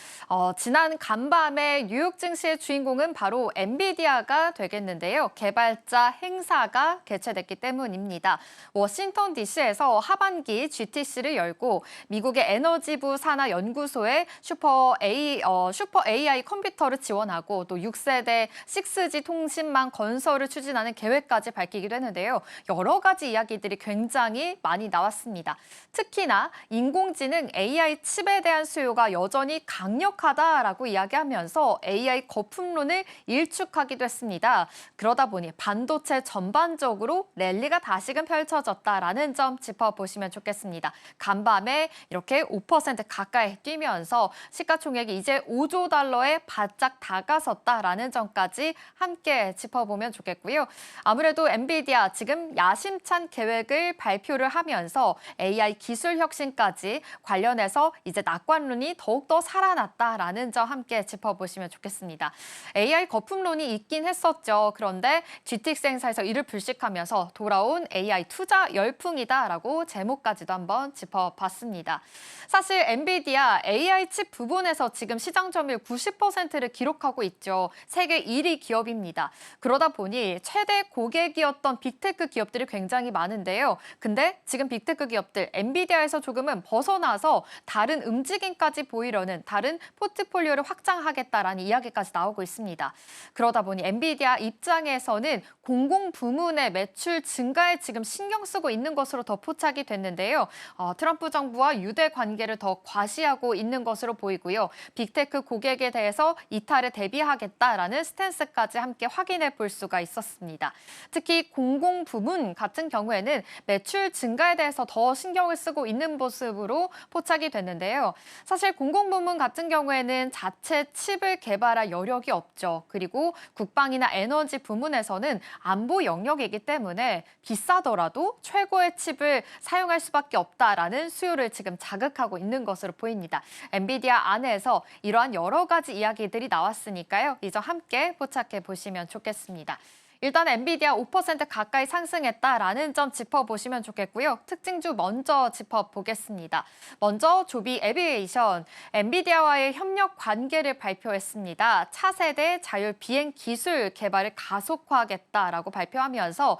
지난 간밤에 뉴욕 증시의 주인공은 바로 엔비디아가 되겠는데요. 개발자 행사가 개최됐기 때문입니다. 워싱턴 DC에서 하반기 GTC를 열고 미국의 에너지부 산하 연구소에 슈퍼 AI 컴퓨터를 지원하고 또 6세대 6G 통신망 건설을 추진하는 계획까지 밝히기도 했는데요. 여러 가지 이야기들이 굉장히 많이 나왔습니다. 특히나 인공지능 AI 칩에 대한 수요가 여전히 강력하다라고 이야기하면서 AI 거품론을 일축하기도 했습니다. 그러다 보니 반도체 전반적으로 랠리가 다시금 펼쳐졌다라는 점 짚어보시면 좋겠습니다. 간밤에 이렇게 5% 가까이 뛰면서 시가총액이 이제 5조 달러에 바짝 다가섰다라는 점까지 함께 짚어보면 좋겠고요. 아무래도 엔비디아 지금 야심찬 계획을 발표를 하면서 AI 기술 혁신까지 관련해서 이제 낙관론이 더욱더 살아났다라는 점 함께 짚어보시면 좋겠습니다. AI 거품론이 있긴 했었죠. 그런데 GTX 행사에서 이를 불식하면서 돌아온 AI 투자 열풍이다라고 제목까지도 한번 짚어봤습니다. 사실 엔비디아 AI 칩 부분에서 지금 시장 점유율 90%를 기록하고 있죠. 세계 1위 기업입니다. 그러다 보니 최대 고객이었던 빅테크 기업들이 굉장히 많은데요. 근데 지금 빅테크 기업들 엔비디아에서 조금은 벗어나서 다른 움직임까지 보이려는 다른 포트폴리오를 확장하겠다라는 이야기까지 나오고 있습니다. 그러다 보니 엔비디아 입장에서는 공공 부문의 매출 증가에 지금 신경 쓰고 있는 것으로 더 포착이 됐는데요. 트럼프 정부와 유대 관계를 더 과시하고 있는 것으로 보이고요. 빅테크 고객에 대해서 이탈에 대비하겠다라는 스탠스까지 함께 확인해 볼 수가 있었습니다. 특히 공공 부문 같은 경우에는 매출 증가에 대해서 더 신경을 쓰고 있는 모습으로 포착이 됐는데요. 사실 공공 부문 같은 경우에는 자체 칩을 개발할 여력이 없죠. 그리고 국방이나 에너지 부문에서는 안보 영역이기 때문에 비싸더라도 최고의 칩을 사용할 수밖에 없다라는 수요를 지금 자극하고 있는 것으로 보입니다. 엔비디아 안에서 이러한 여러 가지 이야기들이 나왔으니까요. 이 점 함께 포착해 보시면 좋겠습니다. 일단 엔비디아 5% 가까이 상승했다라는 점 짚어보시면 좋겠고요. 특징주 먼저 짚어보겠습니다. 먼저 조비 에비에이션, 엔비디아와의 협력 관계를 발표했습니다. 차세대 자율 비행 기술 개발을 가속화하겠다라고 발표하면서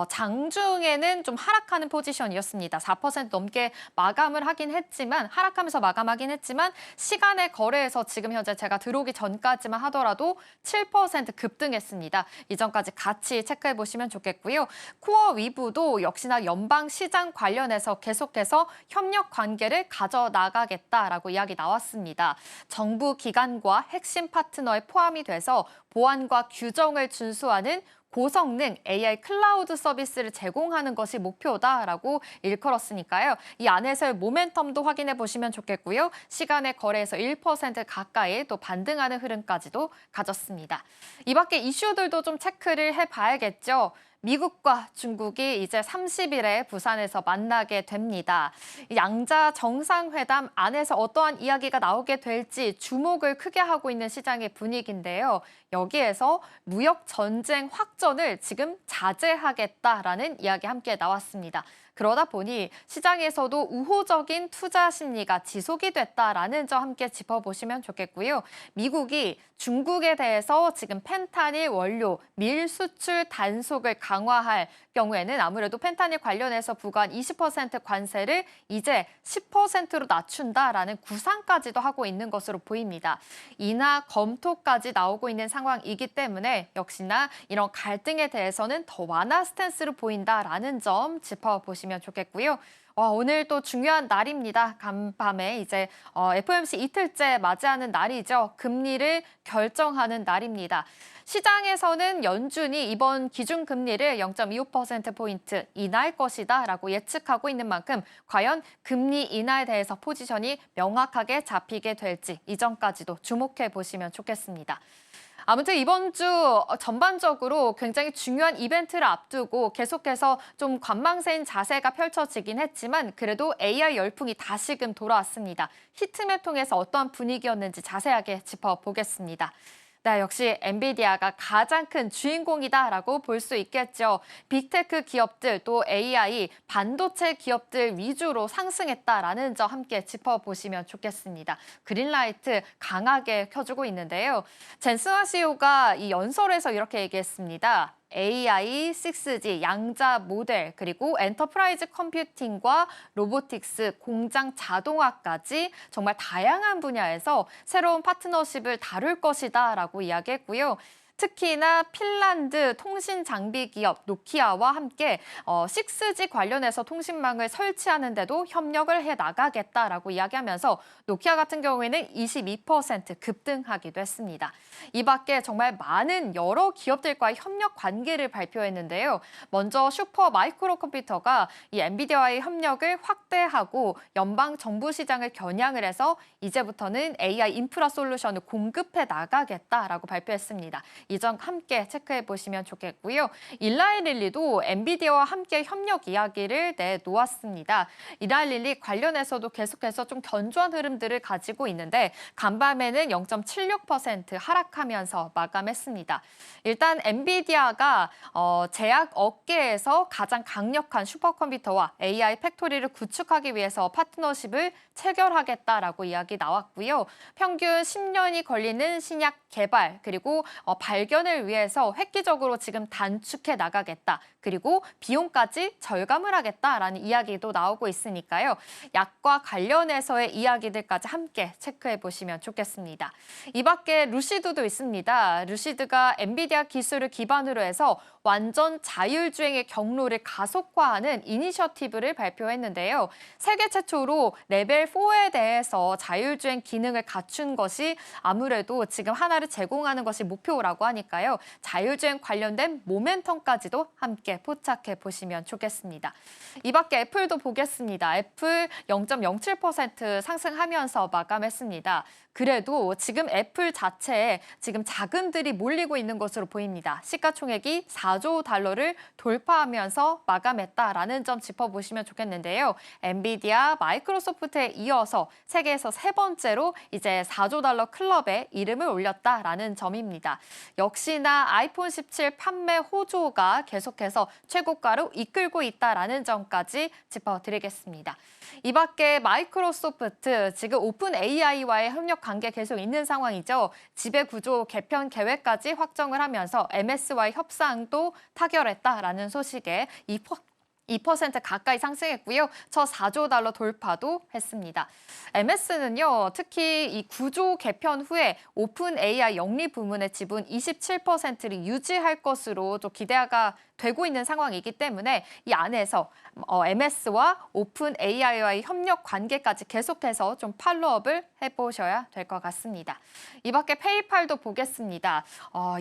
장중에는 좀 하락하는 포지션이었습니다. 4% 넘게 마감을 하긴 했지만 하락하면서 마감하긴 했지만 시간의 거래에서 지금 현재 제가 들어오기 전까지만 하더라도 7% 급등했습니다. 이전까지 같이 체크해 보시면 좋겠고요. 코어 위브도 역시나 연방 시장 관련해서 계속해서 협력 관계를 가져나가겠다라고 이야기 나왔습니다. 정부 기관과 핵심 파트너에 포함이 돼서 보안과 규정을 준수하는 고성능 AI 클라우드 서비스를 제공하는 것이 목표다라고 일컬었으니까요. 이 안에서의 모멘텀도 확인해 보시면 좋겠고요. 시간의 거래에서 1% 가까이 또 반등하는 흐름까지도 가졌습니다. 이 밖에 이슈들도 좀 체크를 해봐야겠죠. 미국과 중국이 이제 30일에 부산에서 만나게 됩니다. 양자 정상회담 안에서 어떠한 이야기가 나오게 될지 주목을 크게 하고 있는 시장의 분위기인데요. 여기에서 무역 전쟁 확전을 지금 자제하겠다라는 이야기 함께 나왔습니다. 그러다 보니 시장에서도 우호적인 투자 심리가 지속이 됐다라는 점 함께 짚어보시면 좋겠고요. 미국이 중국에 대해서 지금 펜타닐 원료 밀 수출 단속을 강화할 경우에는 아무래도 펜타닐 관련해서 부과한 20% 관세를 이제 10%로 낮춘다라는 구상까지도 하고 있는 것으로 보입니다. 인하 검토까지 나오고 있는 상황이기 때문에 역시나 이런 갈등에 대해서는 더 완화 스탠스를 보인다라는 점 짚어보시면 좋겠고요. 오늘 또 중요한 날입니다. 간밤에 이제 FOMC 이틀째 맞이하는 날이죠. 금리를 결정하는 날입니다. 시장에서는 연준이 이번 기준금리를 0.25%포인트 인하할 것이다라고 예측하고 있는 만큼 과연 금리 인하에 대해서 포지션이 명확하게 잡히게 될지 이 점까지도 주목해 보시면 좋겠습니다. 아무튼 이번 주 전반적으로 굉장히 중요한 이벤트를 앞두고 계속해서 좀 관망세인 자세가 펼쳐지긴 했지만 그래도 AI 열풍이 다시금 돌아왔습니다. 히트맵 통해서 어떠한 분위기였는지 자세하게 짚어보겠습니다. 네, 역시 엔비디아가 가장 큰 주인공이다라고 볼 수 있겠죠. 빅테크 기업들 또 AI, 반도체 기업들 위주로 상승했다라는 점 함께 짚어보시면 좋겠습니다. 그린라이트 강하게 켜주고 있는데요. 젠슨화 CEO가 이 연설에서 이렇게 얘기했습니다. AI, 6G, 양자 모델, 그리고 엔터프라이즈 컴퓨팅과 로보틱스, 공장 자동화까지 정말 다양한 분야에서 새로운 파트너십을 다룰 것이다라고 이야기했고요. 특히나 핀란드 통신 장비 기업 노키아와 함께 6G 관련해서 통신망을 설치하는 데도 협력을 해 나가겠다라고 이야기하면서 노키아 같은 경우에는 22% 급등하기도 했습니다. 이 밖에 정말 많은 여러 기업들과의 협력 관계를 발표했는데요. 먼저 슈퍼 마이크로 컴퓨터가 이 엔비디아와의 협력을 확대하고 연방 정부 시장을 겨냥을 해서 이제부터는 AI 인프라 솔루션을 공급해 나가겠다라고 발표했습니다. 이 점 함께 체크해 보시면 좋겠고요. 일라이릴리도 엔비디아와 함께 협력 이야기를 내놓았습니다. 일라이릴리 관련해서도 계속해서 좀 견조한 흐름들을 가지고 있는데 간밤에는 0.76% 하락하면서 마감했습니다. 일단 엔비디아가 제약 업계에서 가장 강력한 슈퍼컴퓨터와 AI 팩토리를 구축하기 위해서 파트너십을 체결하겠다라고 이야기 나왔고요. 평균 10년이 걸리는 신약 개발 그리고 발견을 위해서 획기적으로 지금 단축해 나가겠다. 그리고 비용까지 절감을 하겠다라는 이야기도 나오고 있으니까요. 약과 관련해서의 이야기들까지 함께 체크해 보시면 좋겠습니다. 이 밖에 루시드도 있습니다. 루시드가 엔비디아 기술을 기반으로 해서 완전 자율주행의 경로를 가속화하는 이니셔티브를 발표했는데요. 세계 최초로 레벨 4에 대해서 자율주행 기능을 갖춘 것이 아무래도 지금 하나를 제공하는 것이 목표라고 하니까요. 자율주행 관련된 모멘텀까지도 함께 포착해 보시면 좋겠습니다. 이 밖에 애플도 보겠습니다. 애플 0.07% 상승하면서 마감했습니다. 그래도 지금 애플 자체에 지금 자금들이 몰리고 있는 것으로 보입니다. 시가총액이 4조 달러를 돌파하면서 마감했다라는 점 짚어보시면 좋겠는데요. 엔비디아, 마이크로소프트에 이어서 세계에서 세 번째로 이제 4조 달러 클럽에 이름을 올렸다라는 점입니다. 역시나 아이폰 17 판매 호조가 계속해서 최고가로 이끌고 있다라는 점까지 짚어드리겠습니다. 이 밖에 마이크로소프트 지금 오픈 AI와의 협력 관계 계속 있는 상황이죠. 지배구조 개편 계획까지 확정을 하면서 MS와의 협상도 타결했다라는 소식에 2% 가까이 상승했고요. 저 4조 달러 돌파도 했습니다. MS는요, 특히 이 구조 개편 후에 오픈 AI 영리 부문의 지분 27%를 유지할 것으로 좀 기대가 되고 있는 상황이기 때문에 이 안에서 MS와 오픈 AI와의 협력 관계까지 계속해서 좀 팔로업을 해보셔야 될 것 같습니다. 이 밖에 페이팔도 보겠습니다.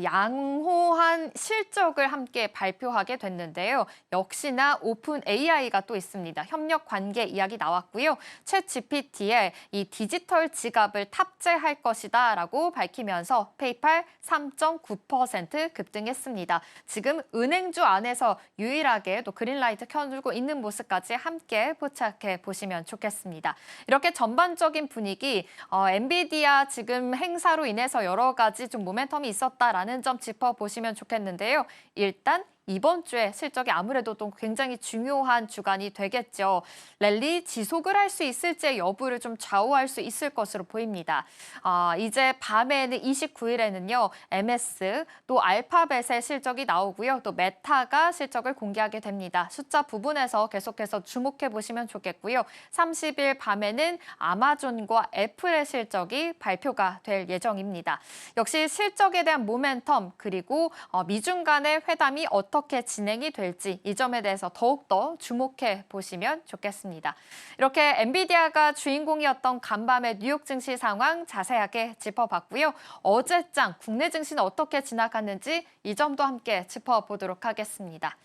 양호한 실적을 함께 발표하게 됐는데요. 역시나 오픈 AI가 또 있습니다. 협력 관계 이야기 나왔고요. 챗 GPT에 이 디지털 지갑을 탑재할 것이다라고 밝히면서 페이팔 3.9% 급등했습니다. 지금 은행주 안에서 유일하게 또 그린라이트 켜주고 있는 모습까지 함께 포착해 보시면 좋겠습니다. 이렇게 전반적인 분위기, 엔비디아 지금 행사로 인해서 여러 가지 좀 모멘텀이 있었다라는 점 짚어보시면 좋겠는데요. 일단 이번 주에 실적이 아무래도 또 굉장히 중요한 주간이 되겠죠. 랠리 지속을 할 수 있을지의 여부를 좀 좌우할 수 있을 것으로 보입니다. 이제 밤에는 29일에는요. MS 또 알파벳의 실적이 나오고요. 또 메타가 실적을 공개하게 됩니다. 숫자 부분에서 계속해서 주목해 보시면 좋겠고요. 30일 밤에는 아마존과 애플의 실적이 발표가 될 예정입니다. 역시 실적에 대한 모멘텀 그리고 미중 간의 회담이 어떻게 진행이 될지 이 점에 대해서 더욱더 주목해 보시면 좋겠습니다. 이렇게 엔비디아가 주인공이었던 간밤의 뉴욕 증시 상황 자세하게 짚어봤고요. 어제장 국내 증시는 어떻게 지나갔는지 이 점도 함께 짚어보도록 하겠습니다.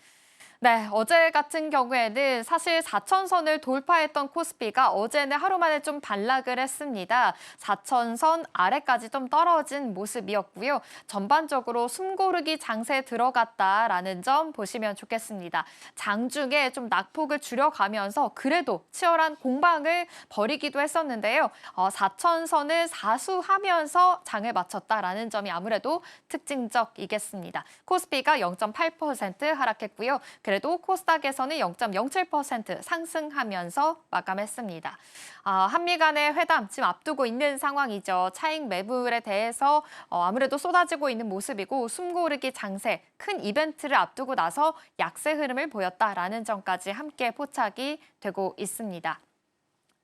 네, 어제 같은 경우에는 사실 4천선을 돌파했던 코스피가 어제는 하루 만에 좀 반락을 했습니다. 4천선 아래까지 좀 떨어진 모습이었고요. 전반적으로 숨고르기 장세에 들어갔다라는 점 보시면 좋겠습니다. 장중에 좀 낙폭을 줄여가면서 그래도 치열한 공방을 벌이기도 했었는데요. 4천선을 사수하면서 장을 마쳤다라는 점이 아무래도 특징적이겠습니다. 코스피가 0.8% 하락했고요. 그래도 코스닥에서는 0.07% 상승하면서 마감했습니다. 한미 간의 회담 지금 앞두고 있는 상황이죠. 차익 매물에 대해서 아무래도 쏟아지고 있는 모습이고 숨고르기 장세, 큰 이벤트를 앞두고 나서 약세 흐름을 보였다라는 점까지 함께 포착이 되고 있습니다.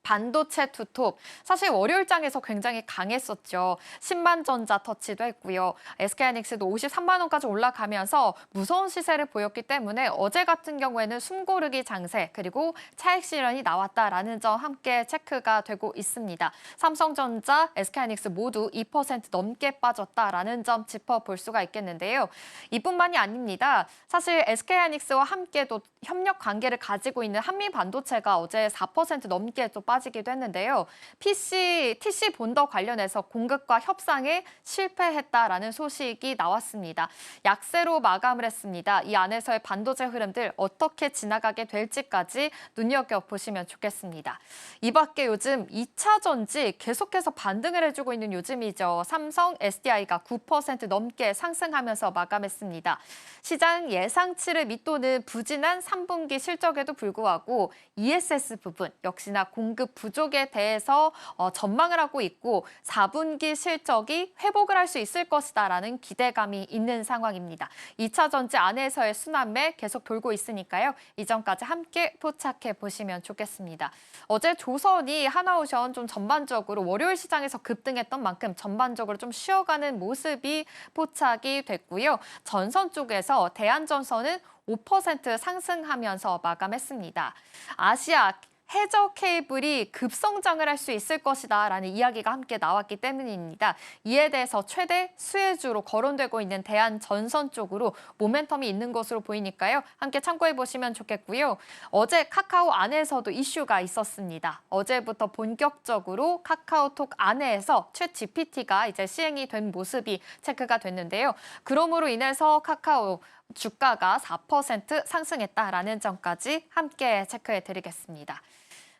반도체 투톱, 사실 월요일장에서 굉장히 강했었죠. 신만전자 터치도 했고요. SK하이닉스도 53만 원까지 올라가면서 무서운 시세를 보였기 때문에 어제 같은 경우에는 숨고르기 장세 그리고 차익 실현이 나왔다라는 점 함께 체크가 되고 있습니다. 삼성전자, SK하이닉스 모두 2% 넘게 빠졌다라는 점 짚어볼 수가 있겠는데요. 이뿐만이 아닙니다. 사실 SK하이닉스와 함께 또 협력 관계를 가지고 있는 한미 반도체가 어제 4% 넘게 또 빠졌습니다. 빠지기도 했는데요. TC 본더 관련해서 공급과 협상에 실패했다라는 소식이 나왔습니다. 약세로 마감을 했습니다. 이 안에서의 반도체 흐름들 어떻게 지나가게 될지까지 눈여겨보시면 좋겠습니다. 이 밖에 요즘 2차 전지 계속해서 반등을 해주고 있는 요즘이죠. 삼성, SDI가 9% 넘게 상승하면서 마감했습니다. 시장 예상치를 밑도는 부진한 3분기 실적에도 불구하고 ESS 부분 역시나 공급 부족에 대해서 전망을 하고 있고 4분기 실적이 회복을 할 수 있을 것이다라는 기대감이 있는 상황입니다. 2차 전지 안에서의 순환매 계속 돌고 있으니까요. 이 점까지 함께 포착해 보시면 좋겠습니다. 어제 조선이 하나오션 좀 전반적으로 월요일 시장에서 급등했던 만큼 전반적으로 좀 쉬어가는 모습이 포착이 됐고요. 전선 쪽에서 대한전선은 5% 상승하면서 마감했습니다. 아시아 해저 케이블이 급성장을 할 수 있을 것이다라는 이야기가 함께 나왔기 때문입니다. 이에 대해서 최대 수혜주로 거론되고 있는 대한전선 쪽으로 모멘텀이 있는 것으로 보이니까요. 함께 참고해 보시면 좋겠고요. 어제 카카오 안에서도 이슈가 있었습니다. 어제부터 본격적으로 카카오톡 안에서 챗 GPT가 이제 시행이 된 모습이 체크가 됐는데요. 그러므로 인해서 카카오 주가가 4% 상승했다라는 점까지 함께 체크해 드리겠습니다.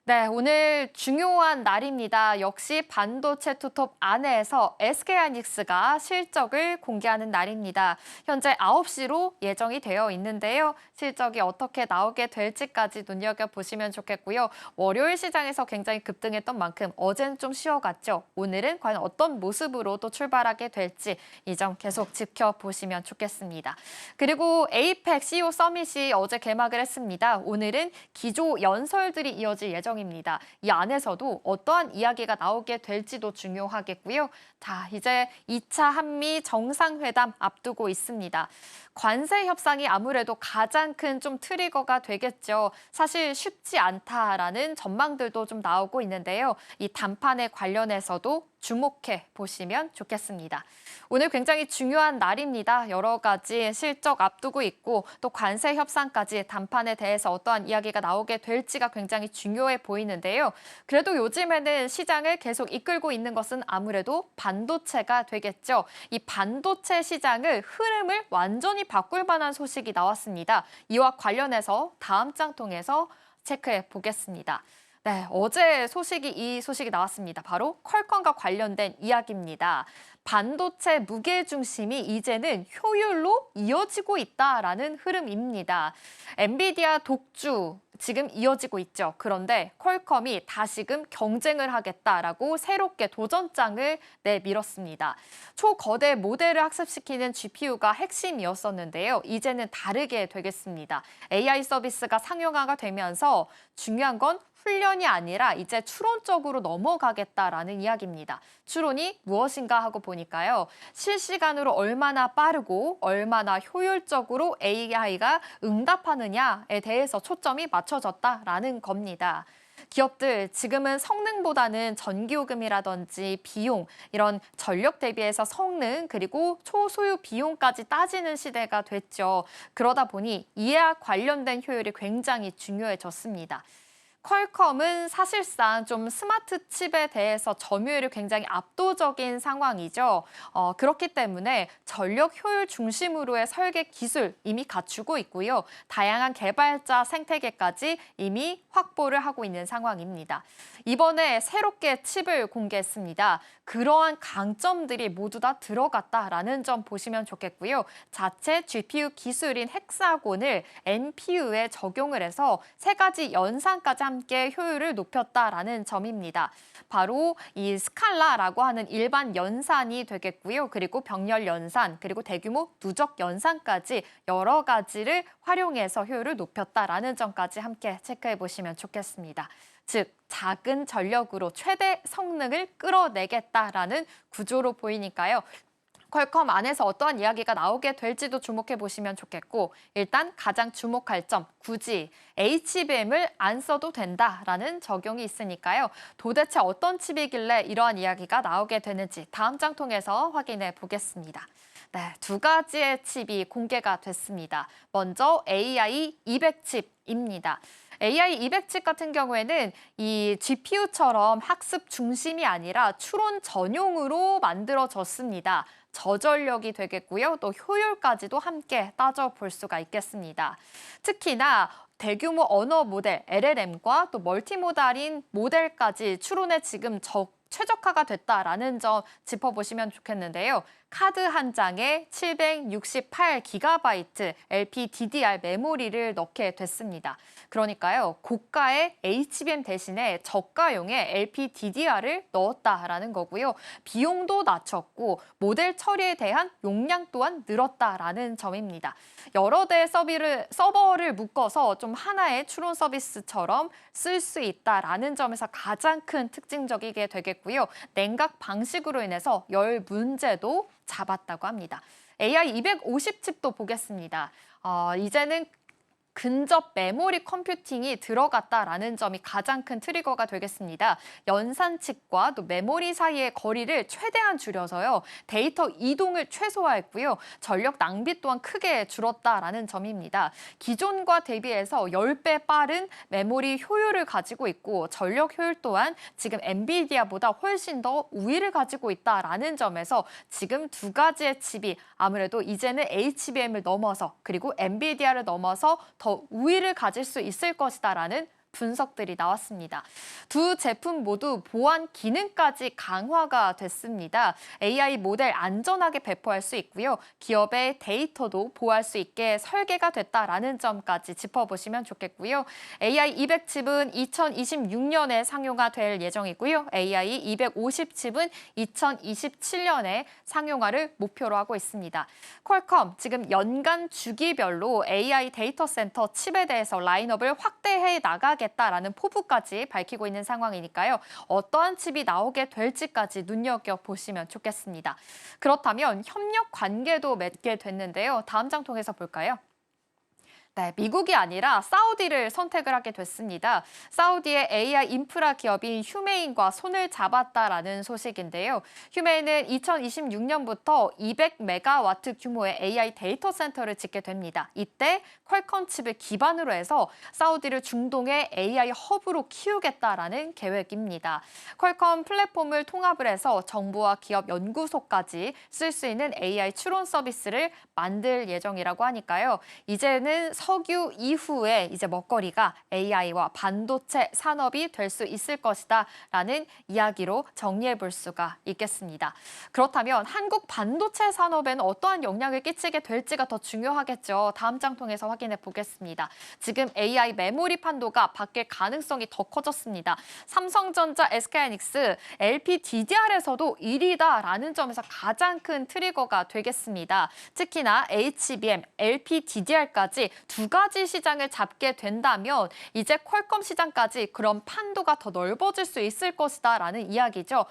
네, 오늘 중요한 날입니다. 역시 반도체 투톱 안에서 SK하이닉스가 실적을 공개하는 날입니다. 현재 9시로 예정이 되어 있는데요. 실적이 어떻게 나오게 될지까지 눈여겨보시면 좋겠고요. 월요일 시장에서 굉장히 급등했던 만큼 어제는 좀 쉬어갔죠. 오늘은 과연 어떤 모습으로 또 출발하게 될지 이 점 계속 지켜보시면 좋겠습니다. 그리고 에이펙 CEO 서밋이 어제 개막을 했습니다. 오늘은 기조 연설들이 이어질 예정입니다. 이 안에서도 어떠한 이야기가 나오게 될지도 중요하겠고요. 자, 이제 2차 한미 정상회담 앞두고 있습니다. 관세 협상이 아무래도 가장 큰 좀 트리거가 되겠죠. 사실 쉽지 않다라는 전망들도 좀 나오고 있는데요. 이談判에 관련해서도 주목해 보시면 좋겠습니다. 오늘 굉장히 중요한 날입니다. 여러 가지 실적 앞두고 있고 또 관세 협상까지談判에 대해서 어떠한 이야기가 나오게 될지가 굉장히 중요해 보이는데요. 그래도 요즘에는 시장을 계속 이끌고 있는 것은 아무래도 반도체가 되겠죠. 이 반도체 시장의 흐름을 완전히 바꿀 만한 소식이 나왔습니다. 이와 관련해서 다음 장 통해서 체크해 보겠습니다. 네, 어제 이 소식이 나왔습니다. 바로 퀄컴과 관련된 이야기입니다. 반도체 무게중심이 이제는 효율로 이어지고 있다라는 흐름입니다. 엔비디아 독주 지금 이어지고 있죠. 그런데 퀄컴이 다시금 경쟁을 하겠다라고 새롭게 도전장을 내밀었습니다. 초거대 모델을 학습시키는 GPU가 핵심이었었는데요. 이제는 다르게 되겠습니다. AI 서비스가 상용화가 되면서 중요한 건 훈련이 아니라 이제 추론적으로 넘어가겠다라는 이야기입니다. 추론이 무엇인가 하고 보니까요. 실시간으로 얼마나 빠르고 얼마나 효율적으로 AI가 응답하느냐에 대해서 초점이 맞춰졌다라는 겁니다. 기업들 지금은 성능보다는 전기요금이라든지 비용, 이런 전력 대비해서 성능 그리고 초소유 비용까지 따지는 시대가 됐죠. 그러다 보니 이와 관련된 효율이 굉장히 중요해졌습니다. 퀄컴은 사실상 좀 스마트 칩에 대해서 점유율이 굉장히 압도적인 상황이죠. 그렇기 때문에 전력 효율 중심으로의 설계 기술 이미 갖추고 있고요. 다양한 개발자 생태계까지 이미 확보를 하고 있는 상황입니다. 이번에 새롭게 칩을 공개했습니다. 그러한 강점들이 모두 다 들어갔다라는 점 보시면 좋겠고요. 자체 GPU 기술인 헥사곤을 NPU에 적용을 해서 3가지 연산까지 함께 효율을 높였다라는 점입니다. 바로 이 스칼라라고 하는 일반 연산이 되겠고요. 그리고 병렬 연산, 그리고 대규모 누적 연산까지 여러 가지를 활용해서 효율을 높였다라는 점까지 함께 체크해 보시면 좋겠습니다. 즉, 작은 전력으로 최대 성능을 끌어내겠다라는 구조로 보이니까요. 퀄컴 안에서 어떠한 이야기가 나오게 될지도 주목해 보시면 좋겠고, 일단 가장 주목할 점, 굳이 HBM을 안 써도 된다라는 적용이 있으니까요. 도대체 어떤 칩이길래 이러한 이야기가 나오게 되는지 다음 장 통해서 확인해 보겠습니다. 네, 2가지의 칩이 공개가 됐습니다. 먼저 AI 200칩입니다. AI200칩 같은 경우에는 이 GPU처럼 학습 중심이 아니라 추론 전용으로 만들어졌습니다. 저전력이 되겠고요. 또 효율까지도 함께 따져볼 수가 있겠습니다. 특히나 대규모 언어 모델 LLM과 또 멀티모달인 모델까지 추론에 지금 최적화가 됐다라는 점 짚어보시면 좋겠는데요. 카드 한 장에 768GB LPDDR 메모리를 넣게 됐습니다. 그러니까요, 고가의 HBM 대신에 저가용의 LPDDR을 넣었다라는 거고요. 비용도 낮췄고 모델 처리에 대한 용량 또한 늘었다라는 점입니다. 여러 대의 서버를 묶어서 좀 하나의 추론 서비스처럼 쓸 수 있다라는 점에서 가장 큰 특징적이게 되겠고요. 냉각 방식으로 인해서 열 문제도 잡았다고 합니다. AI250칩도 보겠습니다. 이제는 근접 메모리 컴퓨팅이 들어갔다라는 점이 가장 큰 트리거가 되겠습니다. 연산칩과 또 메모리 사이의 거리를 최대한 줄여서요. 데이터 이동을 최소화했고요. 전력 낭비 또한 크게 줄었다라는 점입니다. 기존과 대비해서 10배 빠른 메모리 효율을 가지고 있고 전력 효율 또한 지금 엔비디아보다 훨씬 더 우위를 가지고 있다라는 점에서 지금 두 가지의 칩이 아무래도 이제는 HBM을 넘어서 그리고 엔비디아를 넘어서 더 우위를 가질 수 있을 것이다라는 분석들이 나왔습니다. 두 제품 모두 보안 기능까지 강화가 됐습니다. AI 모델 안전하게 배포할 수 있고요. 기업의 데이터도 보호할 수 있게 설계가 됐다라는 점까지 짚어보시면 좋겠고요. AI200칩은 2026년에 상용화 될 예정이고요. AI250칩은 2027년에 상용화를 목표로 하고 있습니다. 퀄컴 지금 연간 주기별로 AI 데이터 센터 칩에 대해서 라인업을 확대해 나가겠다라는 포부까지 밝히고 있는 상황이니까요. 어떠한 칩이 나오게 될지까지 눈여겨보시면 좋겠습니다. 그렇다면 협력 관계도 맺게 됐는데요. 다음 장 통해서 볼까요? 네, 미국이 아니라 사우디를 선택을 하게 됐습니다. 사우디의 AI 인프라 기업인 휴메인과 손을 잡았다라는 소식인데요. 휴메인은 2026년부터 200메가와트 규모의 AI 데이터 센터를 짓게 됩니다. 이때 퀄컴 칩을 기반으로 해서 사우디를 중동의 AI 허브로 키우겠다라는 계획입니다. 퀄컴 플랫폼을 통합을 해서 정부와 기업 연구소까지 쓸 수 있는 AI 추론 서비스를 만들 예정이라고 하니까요. 이제는 석유 이후에 이제 먹거리가 AI와 반도체 산업이 될 수 있을 것이다라는 이야기로 정리해 볼 수가 있겠습니다. 그렇다면 한국 반도체 산업에는 어떠한 영향을 끼치게 될지가 더 중요하겠죠. 다음 장 통해서 확인해 보겠습니다. 지금 AI 메모리 판도가 바뀔 가능성이 더 커졌습니다. 삼성전자, SK하이닉스, LPDDR에서도 1위다라는 점에서 가장 큰 트리거가 되겠습니다. 특히나 HBM, LPDDR까지 두 가지 시장을 잡게 된다면 이제 퀄컴 시장까지 그런 판도가 더 넓어질 수 있을 것이다라는 이야기죠.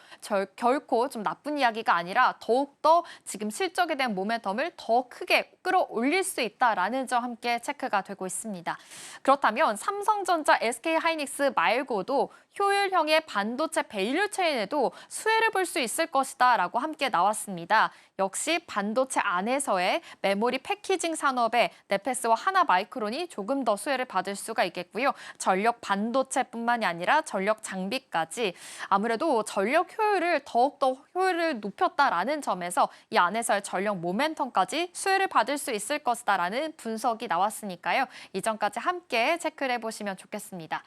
결코 좀 나쁜 이야기가 아니라 더욱더 지금 실적에 대한 모멘텀을 더 크게 끌어올릴 수 있다라는 점 함께 체크가 되고 있습니다. 그렇다면 삼성전자, SK하이닉스 말고도 효율형의 반도체 밸류 체인에도 수혜를 볼 수 있을 것이다라고 함께 나왔습니다. 역시 반도체 안에서의 메모리 패키징 산업의 네페스와 하나마이크론이 조금 더 수혜를 받을 수가 있겠고요. 전력 반도체뿐만이 아니라 전력 장비까지 아무래도 전력 효율을 더욱더 효율을 높였다라는 점에서 이 안에서의 전력 모멘텀까지 수혜를 받을 수 있을 것이다라는 분석이 나왔으니까요. 이 점까지 함께 체크를 해보시면 좋겠습니다.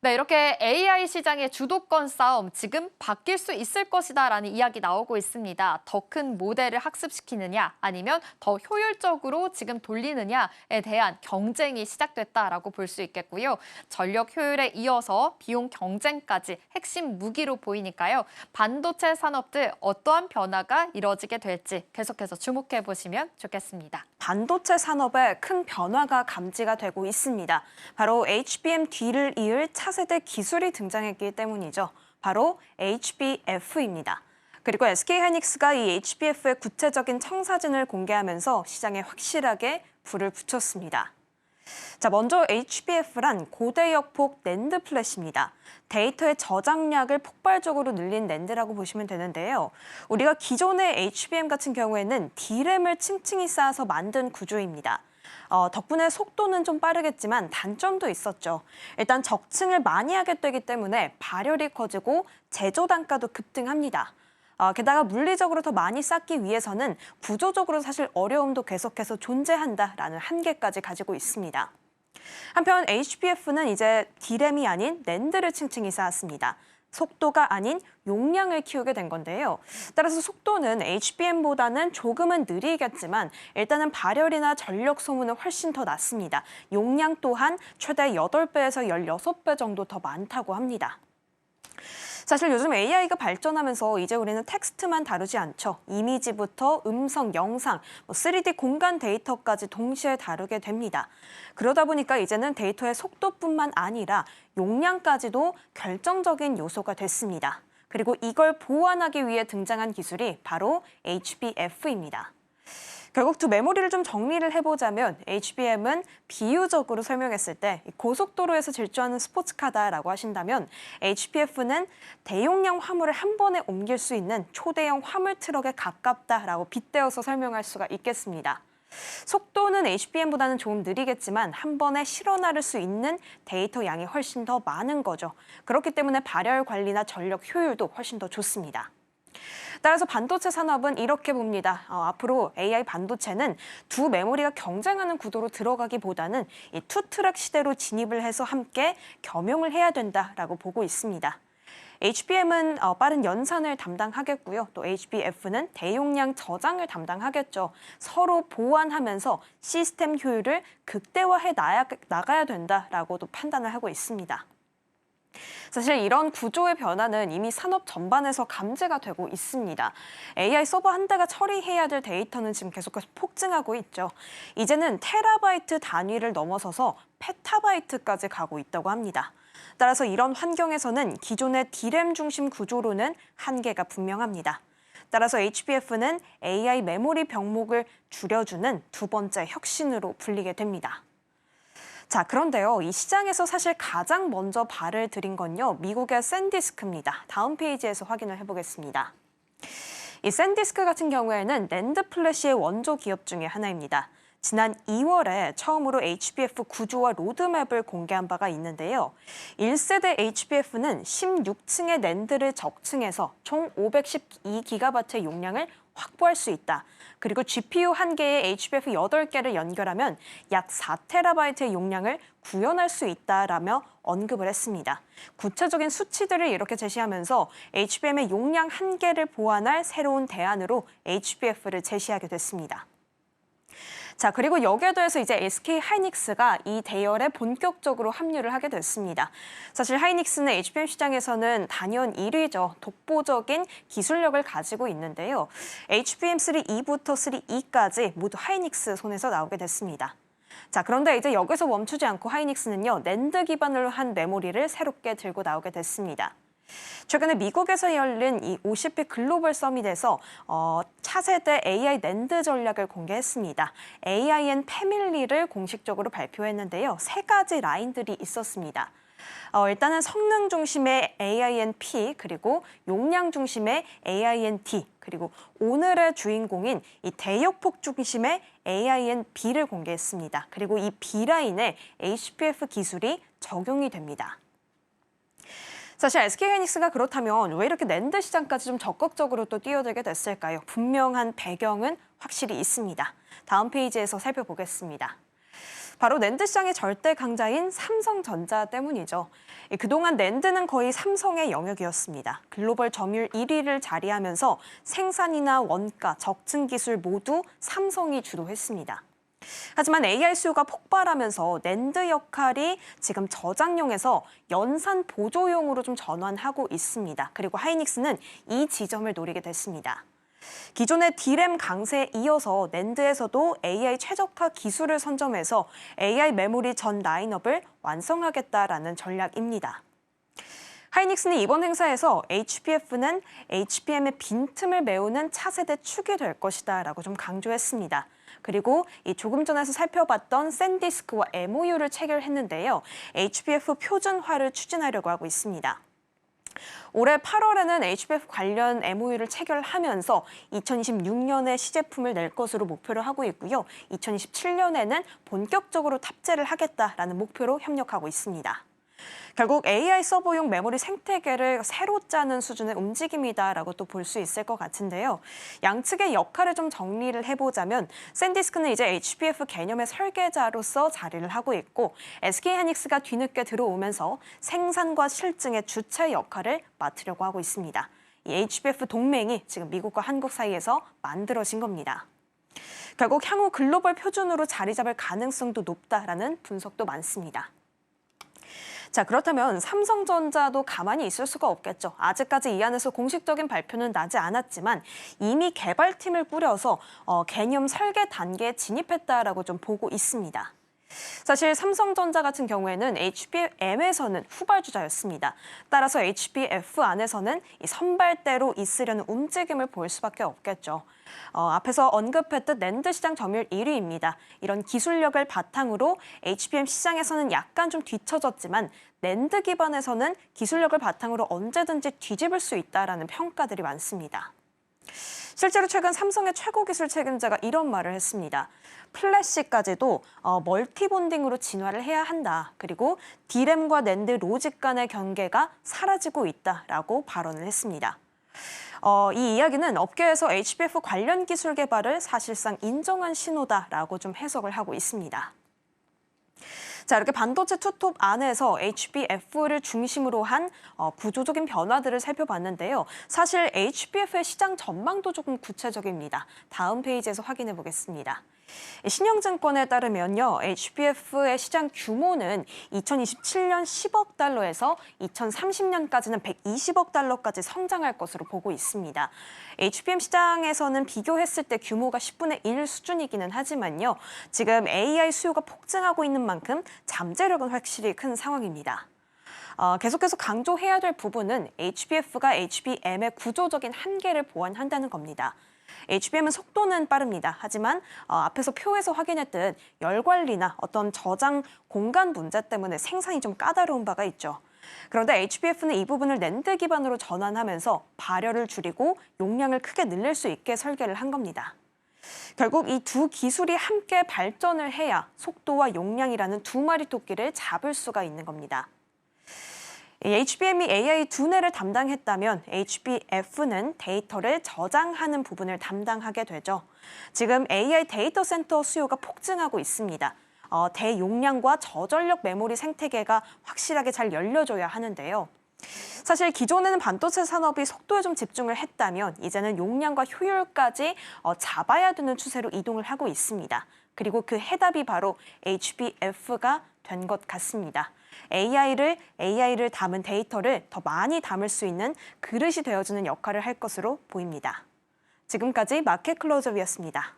네, 이렇게 AI 시장의 주도권 싸움 지금 바뀔 수 있을 것이다라는 이야기 나오고 있습니다. 더 큰 모델을 학습시키느냐 아니면 더 효율적으로 지금 돌리느냐에 대한 경쟁이 시작됐다라고 볼 수 있겠고요. 전력 효율에 이어서 비용 경쟁까지 핵심 무기로 보이니까요. 반도체 산업들 어떠한 변화가 이뤄지게 될지 계속해서 주목해 보시면 좋겠습니다. 반도체 산업에 큰 변화가 감지가 되고 있습니다. 바로 HBM-D를 이을 차세대 기술이 등장했기 때문이죠. 바로 HBF입니다. 그리고 SK하이닉스가 이 HBF의 구체적인 청사진을 공개하면서 시장에 확실하게 불을 붙였습니다. 자, 먼저 HBF란 고대역폭 낸드 플래시입니다. 데이터의 저장량을 폭발적으로 늘린 낸드라고 보시면 되는데요. 우리가 기존의 HBM 같은 경우에는 D램을 층층이 쌓아서 만든 구조입니다. 덕분에 속도는 좀 빠르겠지만 단점도 있었죠. 일단 적층을 많이 하게 되기 때문에 발열이 커지고 제조 단가도 급등합니다. 게다가 물리적으로 더 많이 쌓기 위해서는 구조적으로 사실 어려움도 계속해서 존재한다라는 한계까지 가지고 있습니다. 한편 HBF는 이제 D램이 아닌 낸드를 층층이 쌓았습니다. 속도가 아닌 용량을 키우게 된 건데요. 따라서 속도는 HBM보다는 조금은 느리겠지만 일단은 발열이나 전력 소모는 훨씬 더 낮습니다. 용량 또한 최대 8배에서 16배 정도 더 많다고 합니다. 사실 요즘 AI가 발전하면서 이제 우리는 텍스트만 다루지 않죠. 이미지부터 음성, 영상, 3D 공간 데이터까지 동시에 다루게 됩니다. 그러다 보니까 이제는 데이터의 속도뿐만 아니라 용량까지도 결정적인 요소가 됐습니다. 그리고 이걸 보완하기 위해 등장한 기술이 바로 HBF입니다. 결국 두 메모리를 좀 정리를 해보자면 HBM은 비유적으로 설명했을 때 고속도로에서 질주하는 스포츠카다라고 하신다면 HBF는 대용량 화물을 한 번에 옮길 수 있는 초대형 화물 트럭에 가깝다라고 빗대어서 설명할 수가 있겠습니다. 속도는 HBM보다는 조금 느리겠지만 한 번에 실어 나를 수 있는 데이터 양이 훨씬 더 많은 거죠. 그렇기 때문에 발열 관리나 전력 효율도 훨씬 더 좋습니다. 따라서 반도체 산업은 이렇게 봅니다. 앞으로 AI 반도체는 두 메모리가 경쟁하는 구도로 들어가기보다는 이 투트랙 시대로 진입을 해서 함께 겸용을 해야 된다라고 보고 있습니다. HBM은 빠른 연산을 담당하겠고요. 또 HBF는 대용량 저장을 담당하겠죠. 서로 보완하면서 시스템 효율을 극대화해 나가야 된다라고도 판단을 하고 있습니다. 사실 이런 구조의 변화는 이미 산업 전반에서 감지가 되고 있습니다. AI 서버 한 대가 처리해야 될 데이터는 지금 계속해서 폭증하고 있죠. 이제는 테라바이트 단위를 넘어서서 페타바이트까지 가고 있다고 합니다. 따라서 이런 환경에서는 기존의 D램 중심 구조로는 한계가 분명합니다. 따라서 HBF는 AI 메모리 병목을 줄여주는 두 번째 혁신으로 불리게 됩니다. 자, 그런데요. 이 시장에서 사실 가장 먼저 발을 들인 건요. 미국의 샌디스크입니다. 다음 페이지에서 확인을 해보겠습니다. 이 샌디스크 같은 경우에는 낸드 플래시의 원조 기업 중에 하나입니다. 지난 2월에 처음으로 HBF 구조와 로드맵을 공개한 바가 있는데요. 1세대 HBF는 16층의 낸드를 적층해서 총 512GB의 용량을 확보할 수 있다. 그리고 GPU 한 개에 HBF 8개를 연결하면 약 4TB의 용량을 구현할 수 있다라며 언급을 했습니다. 구체적인 수치들을 이렇게 제시하면서 HBM의 용량 한계를 보완할 새로운 대안으로 HBF를 제시하게 됐습니다. 자, 그리고 여기에 더해서 이제 SK 하이닉스가 이 대열에 본격적으로 합류를 하게 됐습니다. 사실 하이닉스는 HBM 시장에서는 단연 1위죠. 독보적인 기술력을 가지고 있는데요. HBM3E부터 3E까지 모두 하이닉스 손에서 나오게 됐습니다. 자, 그런데 이제 여기서 멈추지 않고 하이닉스는요, 낸드 기반으로 한 메모리를 새롭게 들고 나오게 됐습니다. 최근에 미국에서 열린 이 50회 글로벌 서밋에서 차세대 AI 낸드 전략을 공개했습니다. AIN 패밀리를 공식적으로 발표했는데요. 세 가지 라인들이 있었습니다. 일단은 성능 중심의 AIN-P, 그리고 용량 중심의 AIN-D, 그리고 오늘의 주인공인 이 대역폭 중심의 AIN-B를 공개했습니다. 그리고 이 B라인에 HBF 기술이 적용이 됩니다. 사실 SK하이닉스가 그렇다면 왜 이렇게 낸드 시장까지 좀 적극적으로 또 뛰어들게 됐을까요? 분명한 배경은 확실히 있습니다. 다음 페이지에서 살펴보겠습니다. 바로 낸드 시장의 절대 강자인 삼성전자 때문이죠. 그동안 낸드는 거의 삼성의 영역이었습니다. 글로벌 점유율 1위를 자리하면서 생산이나 원가, 적층 기술 모두 삼성이 주도했습니다. 하지만 AI 수요가 폭발하면서 낸드 역할이 지금 저장용에서 연산 보조용으로 좀 전환하고 있습니다. 그리고 하이닉스는 이 지점을 노리게 됐습니다. 기존의 D램 강세에 이어서 낸드에서도 AI 최적화 기술을 선점해서 AI 메모리 전 라인업을 완성하겠다라는 전략입니다. 하이닉스는 이번 행사에서 HBF는 HBM의 빈틈을 메우는 차세대 축이 될 것이다라고 좀 강조했습니다. 그리고 이 조금 전에서 살펴봤던 샌디스크와 MOU를 체결했는데요. HBF 표준화를 추진하려고 하고 있습니다. 올해 8월에는 HBF 관련 MOU를 체결하면서 2026년에 시제품을 낼 것으로 목표를 하고 있고요. 2027년에는 본격적으로 탑재를 하겠다라는 목표로 협력하고 있습니다. 결국 AI 서버용 메모리 생태계를 새로 짜는 수준의 움직임이다라고 또 볼 수 있을 것 같은데요. 양측의 역할을 좀 정리를 해보자면 샌디스크는 이제 HBF 개념의 설계자로서 자리를 하고 있고 SK하이닉스가 뒤늦게 들어오면서 생산과 실증의 주체 역할을 맡으려고 하고 있습니다. 이 HBF 동맹이 지금 미국과 한국 사이에서 만들어진 겁니다. 결국 향후 글로벌 표준으로 자리 잡을 가능성도 높다라는 분석도 많습니다. 자, 그렇다면 삼성전자도 가만히 있을 수가 없겠죠. 아직까지 이 안에서 공식적인 발표는 나지 않았지만 이미 개발팀을 꾸려서 개념 설계 단계에 진입했다라고 좀 보고 있습니다. 사실 삼성전자 같은 경우에는 HBM에서는 후발주자였습니다. 따라서 HBF 안에서는 이 선발대로 있으려는 움직임을 보일 수밖에 없겠죠. 앞에서 언급했듯 낸드 시장 점유율 1위입니다. 이런 기술력을 바탕으로 HBM 시장에서는 약간 좀 뒤처졌지만 낸드 기반에서는 기술력을 바탕으로 언제든지 뒤집을 수 있다라는 평가들이 많습니다. 실제로 최근 삼성의 최고 기술 책임자가 이런 말을 했습니다. 플래시까지도 멀티본딩으로 진화를 해야 한다. 그리고 D램과 낸드 로직 간의 경계가 사라지고 있다라고 발언을 했습니다. 이 이야기는 업계에서 HBF 관련 기술 개발을 사실상 인정한 신호다라고 좀 해석을 하고 있습니다. 자, 이렇게 반도체 투톱 안에서 HBF를 중심으로 한 구조적인 변화들을 살펴봤는데요. 사실 HBF의 시장 전망도 조금 구체적입니다. 다음 페이지에서 확인해 보겠습니다. 신영증권에 따르면요, HBF의 시장 규모는 2027년 10억 달러에서 2030년까지는 120억 달러까지 성장할 것으로 보고 있습니다. HBM 시장에서는 비교했을 때 규모가 10분의 1 수준이기는 하지만요, 지금 AI 수요가 폭증하고 있는 만큼 잠재력은 확실히 큰 상황입니다. 계속해서 강조해야 될 부분은 HBF가 HBM의 구조적인 한계를 보완한다는 겁니다. HBM은 속도는 빠릅니다. 하지만 앞에서 표에서 확인했듯 열 관리나 어떤 저장 공간 문제 때문에 생산이 좀 까다로운 바가 있죠. 그런데 HBF는 이 부분을 낸드 기반으로 전환하면서 발열을 줄이고 용량을 크게 늘릴 수 있게 설계를 한 겁니다. 결국 이 두 기술이 함께 발전을 해야 속도와 용량이라는 두 마리 토끼를 잡을 수가 있는 겁니다. HBM이 AI 두뇌를 담당했다면 HBF는 데이터를 저장하는 부분을 담당하게 되죠. 지금 AI 데이터 센터 수요가 폭증하고 있습니다. 대용량과 저전력 메모리 생태계가 확실하게 잘 열려줘야 하는데요. 사실 기존에는 반도체 산업이 속도에 좀 집중을 했다면 이제는 용량과 효율까지 잡아야 되는 추세로 이동을 하고 있습니다. 그리고 그 해답이 바로 HBF가 된 것 같습니다. AI를 담은 데이터를 더 많이 담을 수 있는 그릇이 되어주는 역할을 할 것으로 보입니다. 지금까지 마켓 클로즈업이었습니다.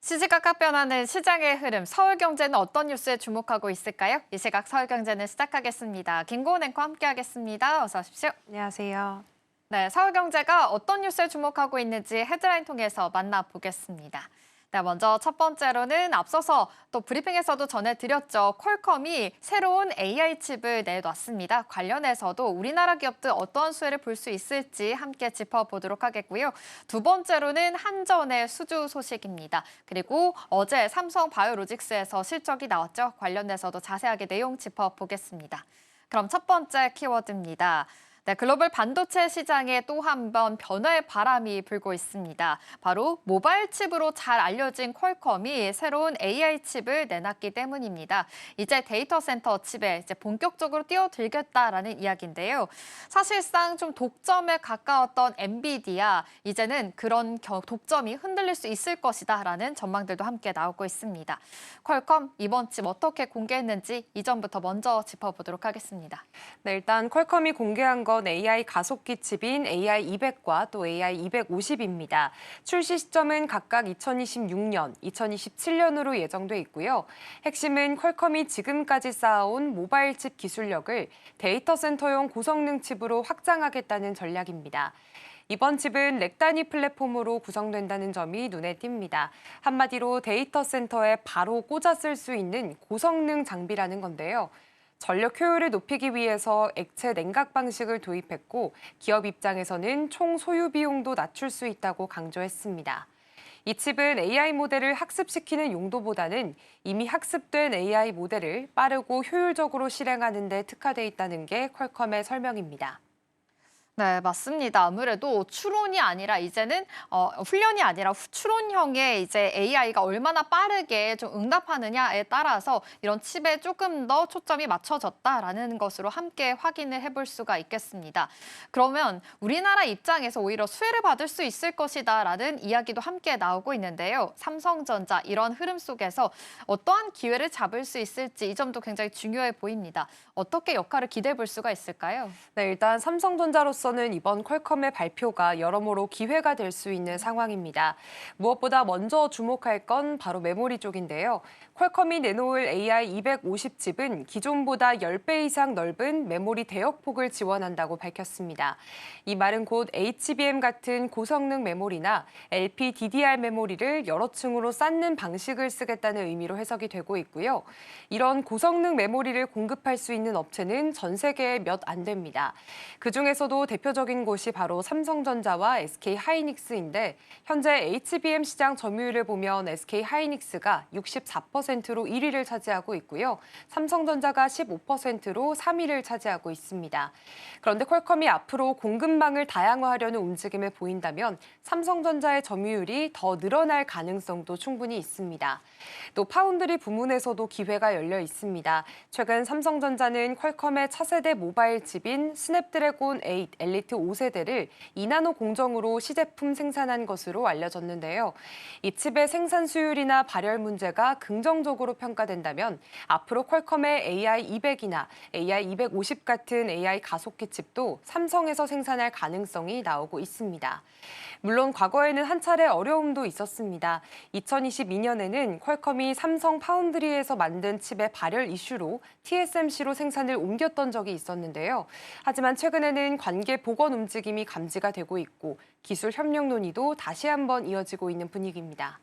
시시각각 변하는 시장의 흐름, 서울경제는 어떤 뉴스에 주목하고 있을까요? 이 시각 서울경제는 시작하겠습니다. 김고은 앵커 함께하겠습니다. 어서 오십시오. 안녕하세요. 네, 서울경제가 어떤 뉴스에 주목하고 있는지 헤드라인 통해서 만나보겠습니다. 네, 먼저 첫 번째로는 앞서서 또 브리핑에서도 전해드렸죠. 퀄컴이 새로운 AI 칩을 내놨습니다. 관련해서도 우리나라 기업들 어떤 수혜를 볼 수 있을지 함께 짚어보도록 하겠고요. 두 번째로는 한전의 수주 소식입니다. 그리고 어제 삼성 바이오로직스에서 실적이 나왔죠. 관련해서도 자세하게 내용 짚어보겠습니다. 그럼 첫 번째 키워드입니다. 네, 글로벌 반도체 시장에 또 한 번 변화의 바람이 불고 있습니다. 바로 모바일 칩으로 잘 알려진 퀄컴이 새로운 AI 칩을 내놨기 때문입니다. 이제 데이터 센터 칩에 본격적으로 뛰어들겠다라는 이야기인데요. 사실상 좀 독점에 가까웠던 엔비디아, 이제는 그런 독점이 흔들릴 수 있을 것이다라는 전망들도 함께 나오고 있습니다. 퀄컴 이번 칩 어떻게 공개했는지 이전부터 먼저 짚어보도록 하겠습니다. 네, 일단 퀄컴이 공개한 건 AI 가속기 칩인 AI200과 또 AI250입니다. 출시 시점은 각각 2026년, 2027년으로 예정돼 있고요. 핵심은 퀄컴이 지금까지 쌓아온 모바일 칩 기술력을 데이터 센터용 고성능 칩으로 확장하겠다는 전략입니다. 이번 칩은 렉 단위 플랫폼으로 구성된다는 점이 눈에 띕니다. 한마디로 데이터 센터에 바로 꽂아 쓸 수 있는 고성능 장비라는 건데요. 전력 효율을 높이기 위해서 액체 냉각 방식을 도입했고 기업 입장에서는 총 소유 비용도 낮출 수 있다고 강조했습니다. 이 칩은 AI 모델을 학습시키는 용도보다는 이미 학습된 AI 모델을 빠르고 효율적으로 실행하는 데 특화돼 있다는 게 퀄컴의 설명입니다. 네, 맞습니다. 아무래도 추론이 아니라 이제는 훈련이 아니라 추론형의 이제 AI가 얼마나 빠르게 좀 응답하느냐에 따라서 이런 칩에 조금 더 초점이 맞춰졌다라는 것으로 함께 확인을 해볼 수가 있겠습니다. 그러면 우리나라 입장에서 오히려 수혜를 받을 수 있을 것이다라는 이야기도 함께 나오고 있는데요. 삼성전자 이런 흐름 속에서 어떠한 기회를 잡을 수 있을지 이 점도 굉장히 중요해 보입니다. 어떻게 역할을 기대해 볼 수가 있을까요? 네, 일단 삼성전자로서는 이번 퀄컴의 발표가 여러모로 기회가 될 수 있는 상황입니다. 무엇보다 먼저 주목할 건 바로 메모리 쪽인데요. 퀄컴이 내놓을 AI250 칩은 기존보다 10배 이상 넓은 메모리 대역폭을 지원한다고 밝혔습니다. 이 말은 곧 HBM 같은 고성능 메모리나 LPDDR 메모리를 여러 층으로 쌓는 방식을 쓰겠다는 의미로 해석이 되고 있고요. 이런 고성능 메모리를 공급할 수 있는 업체는 전 세계에 몇 안 됩니다. 그중에서도 대표적인 곳이 바로 삼성전자와 SK하이닉스인데 현재 HBM 시장 점유율을 보면 SK하이닉스가 64%로 1위를 차지하고 있고요. 삼성전자가 15%로 3위를 차지하고 있습니다. 그런데 퀄컴이 앞으로 공급망을 다양화하려는 움직임을 보인다면 삼성전자의 점유율이 더 늘어날 가능성도 충분히 있습니다. 또 파운드리 부문에서도 기회가 열려 있습니다. 최근 삼성전자는 퀄컴의 차세대 모바일 칩인 스냅드래곤 8 엘리트 5세대를 2나노 공정으로 시제품 생산한 것으로 알려졌는데요. 이 칩의 생산 수율이나 발열 문제가 긍정적으로 평가된다면 앞으로 퀄컴의 AI200이나 AI250 같은 AI 가속기 칩도 삼성에서 생산할 가능성이 나오고 있습니다. 물론 과거에는 한 차례 어려움도 있었습니다. 2022년에는 퀄컴이 삼성 파운드리에서 만든 칩의 발열 이슈로 TSMC로 생산을 옮겼던 적이 있었는데요. 하지만 최근에는 관계 복원 움직임이 감지가 되고 있고 기술 협력 논의도 다시 한번 이어지고 있는 분위기입니다.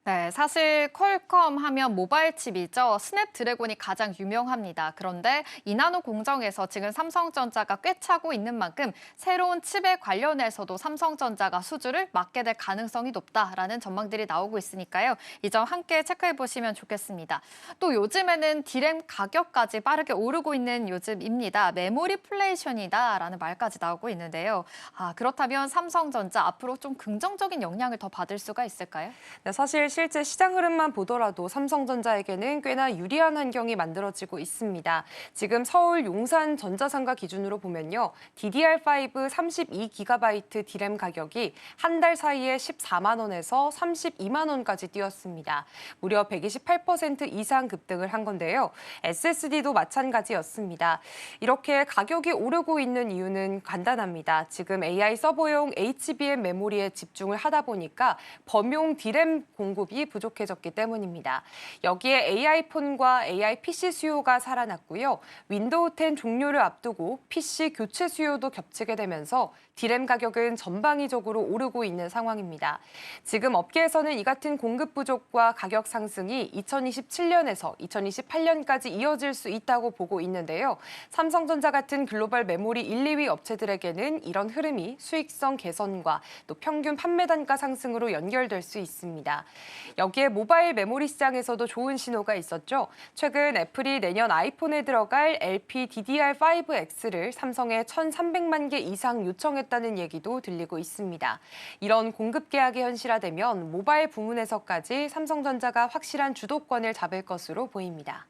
네, 사실 퀄컴 하면 모바일 칩이죠. 스냅드래곤이 가장 유명합니다. 그런데 2나노 공정에서 지금 삼성전자가 꽤 차고 있는 만큼 새로운 칩에 관련해서도 삼성전자가 수주를 맡게 될 가능성이 높다라는 전망들이 나오고 있으니까요. 이 점 함께 체크해 보시면 좋겠습니다. 또 요즘에는 디램 가격까지 빠르게 오르고 있는 요즘입니다. 메모리플레이션이다라는 말까지 나오고 있는데요. 그렇다면 삼성전자 앞으로 좀 긍정적인 영향을 더 받을 수가 있을까요? 네, 사실 실제 시장 흐름만 보더라도 삼성전자에게는 꽤나 유리한 환경이 만들어지고 있습니다. 지금 서울 용산 전자상가 기준으로 보면요. DDR5 32GB 디램 가격이 한 달 사이에 14만 원에서 32만 원까지 뛰었습니다. 무려 128% 이상 급등을 한 건데요. SSD도 마찬가지였습니다. 이렇게 가격이 오르고 있는 이유는 간단합니다. 지금 AI 서버용 HBM 메모리에 집중을 하다 보니까 범용 디램 공급 공급이 부족해졌기 때문입니다. 여기에 AI폰과 AI PC 수요가 살아났고요. 윈도우 10 종료를 앞두고 PC 교체 수요도 겹치게 되면서 D램 가격은 전방위적으로 오르고 있는 상황입니다. 지금 업계에서는 이 같은 공급 부족과 가격 상승이 2027년에서 2028년까지 이어질 수 있다고 보고 있는데요. 삼성전자 같은 글로벌 메모리 1, 2위 업체들에게는 이런 흐름이 수익성 개선과 또 평균 판매 단가 상승으로 연결될 수 있습니다. 여기에 모바일 메모리 시장에서도 좋은 신호가 있었죠. 최근 애플이 내년 아이폰에 들어갈 LPDDR5X를 삼성에 1,300만 개 이상 요청했다는 얘기도 들리고 있습니다. 이런 공급 계약이 현실화되면 모바일 부문에서까지 삼성전자가 확실한 주도권을 잡을 것으로 보입니다.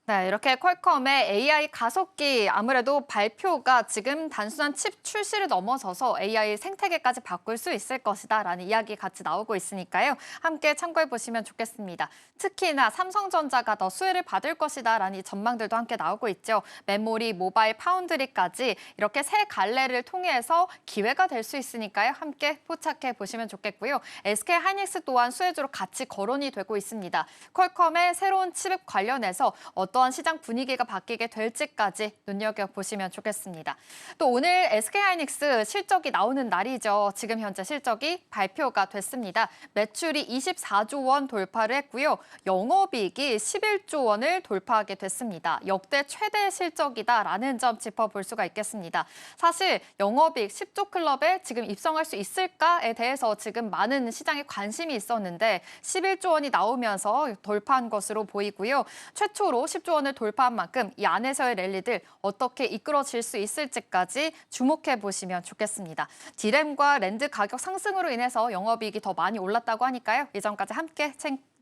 네, 이렇게 퀄컴의 AI 가속기 아무래도 발표가 지금 단순한 칩 출시를 넘어서서 AI 생태계까지 바꿀 수 있을 것이다라는 이야기 같이 나오고 있으니까요. 함께 참고해 보시면 좋겠습니다. 특히나 삼성전자가 더 수혜를 받을 것이다라는 전망들도 함께 나오고 있죠. 메모리, 모바일, 파운드리까지 이렇게 세 갈래를 통해서 기회가 될 수 있으니까요. 함께 포착해 보시면 좋겠고요. SK 하이닉스 또한 수혜주로 같이 거론이 되고 있습니다. 퀄컴의 새로운 칩 관련해서 어떠한 시장 분위기가 바뀌게 될지까지 눈여겨보시면 좋겠습니다. 또 오늘 SK하이닉스 실적이 나오는 날이죠. 지금 현재 실적이 발표가 됐습니다. 매출이 24조 원 돌파를 했고요. 영업이익이 11조 원을 돌파하게 됐습니다. 역대 최대 실적이다라는 점 짚어볼 수가 있겠습니다. 사실 영업이익 10조 클럽에 지금 입성할 수 있을까에 대해서 지금 많은 시장에 관심이 있었는데 11조 원이 나오면서 돌파한 것으로 보이고요. 최초로 10조 원을 돌파한 만큼 이 안에서의 랠리들 어떻게 이끌어질 수 있을지까지 주목해 보시면 좋겠습니다. D램과 랜드 가격 상승으로 인해서 영업이익이 더 많이 올랐다고 하니까요. 이 점까지 함께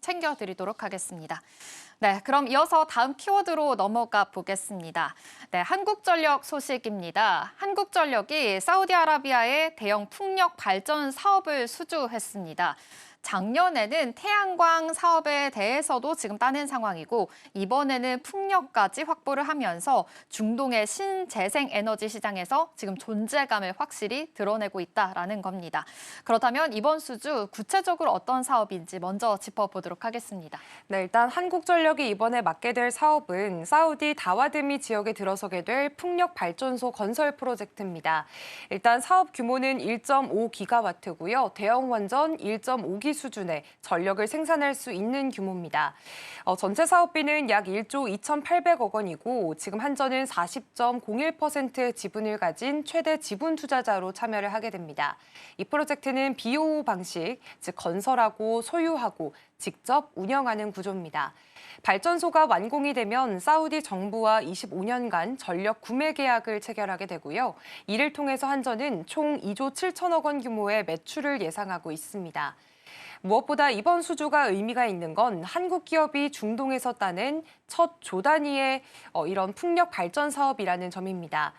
챙겨드리도록 하겠습니다. 네, 그럼 이어서 다음 키워드로 넘어가 보겠습니다. 네, 한국전력 소식입니다. 한국전력이 사우디아라비아의 대형 풍력 발전 사업을 수주했습니다. 작년에는 태양광 사업에 대해서도 지금 따낸 상황이고 이번에는 풍력까지 확보를 하면서 중동의 신재생 에너지 시장에서 지금 존재감을 확실히 드러내고 있다라는 겁니다. 그렇다면 이번 수주 구체적으로 어떤 사업인지 먼저 짚어보도록 하겠습니다. 네, 일단 한국전력이 이번에 맡게 될 사업은 사우디 다와드미 지역에 들어서게 될 풍력 발전소 건설 프로젝트입니다. 일단 사업 규모는 1.5기가와트고요. 대형 원전 1.5기 수준의 전력을 생산할 수 있는 규모입니다. 전체 사업비는 약 1조 2,800억 원이고 지금 한전은 40.01%의 지분을 가진 최대 지분 투자자로 참여를 하게 됩니다. 이 프로젝트는 BOO 방식, 즉 건설하고 소유하고 직접 운영하는 구조입니다. 발전소가 완공이 되면 사우디 정부와 25년간 전력 구매 계약을 체결하게 되고요. 이를 통해서 한전은 총 2조 7천억 원 규모의 매출을 예상하고 있습니다. 무엇보다 이번 수주가 의미가 있는 건 한국 기업이 중동에서 따낸 첫 조 단위의 이런 풍력 발전 사업이라는 점입니다.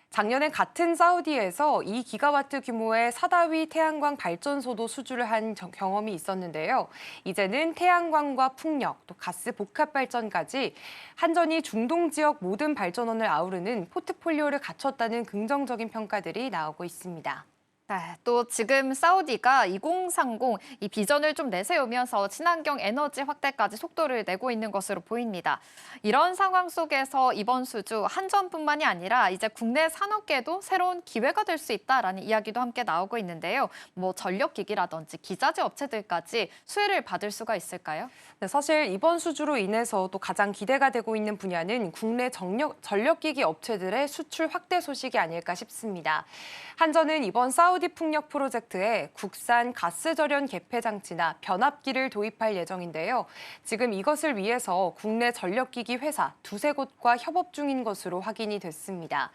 작년에 같은 사우디에서 2기가와트 규모의 사다위 태양광 발전소도 수주를 한 경험이 있었는데요. 이제는 태양광과 풍력, 또 가스 복합 발전까지 한전이 중동 지역 모든 발전원을 아우르는 포트폴리오를 갖췄다는 긍정적인 평가들이 나오고 있습니다. 네, 또 지금 사우디가 2030 이 비전을 좀 내세우면서 친환경 에너지 확대까지 속도를 내고 있는 것으로 보입니다. 이런 상황 속에서 이번 수주 한전뿐만이 아니라 이제 국내 산업계에도 새로운 기회가 될 수 있다라는 이야기도 함께 나오고 있는데요. 뭐 전력기기라든지 기자재 업체들까지 수혜를 받을 수가 있을까요? 네, 사실 이번 수주로 인해서 또 가장 기대가 되고 있는 분야는 국내 전력기기 업체들의 수출 확대 소식이 아닐까 싶습니다. 한전은 이번 사우디 풍력 프로젝트에 국산 가스 절연 개폐 장치나 변압기를 도입할 예정인데요. 지금 이것을 위해서 국내 전력기기 회사 두세 곳과 협업 중인 것으로 확인이 됐습니다.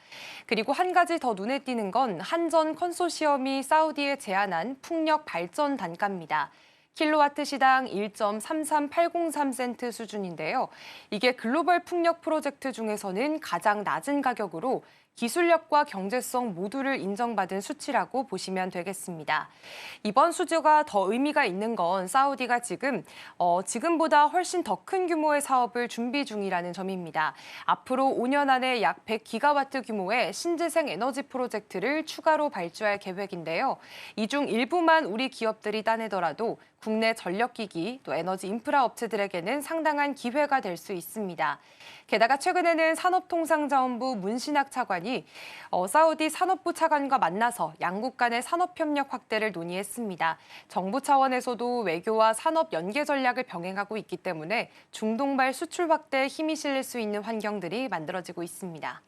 그리고 한 가지 더 눈에 띄는 건 한전 컨소시엄이 사우디에 제안한 풍력 발전 단가입니다. 킬로와트 시당 1.33803센트 수준인데요. 이게 글로벌 풍력 프로젝트 중에서는 가장 낮은 가격으로 기술력과 경제성 모두를 인정받은 수치라고 보시면 되겠습니다. 이번 수주가 더 의미가 있는 건 사우디가 지금보다 훨씬 더 큰 규모의 사업을 준비 중이라는 점입니다. 앞으로 5년 안에 약 100기가와트 규모의 신재생 에너지 프로젝트를 추가로 발주할 계획인데요. 이 중 일부만 우리 기업들이 따내더라도 국내 전력기기 또 에너지 인프라 업체들에게는 상당한 기회가 될 수 있습니다. 게다가 최근에는 산업통상자원부 문신학 차관이 사우디 산업부 차관과 만나서 양국 간의 산업협력 확대를 논의했습니다. 정부 차원에서도 외교와 산업 연계 전략을 병행하고 있기 때문에 중동발 수출 확대에 힘이 실릴 수 있는 환경들이 만들어지고 있습니다.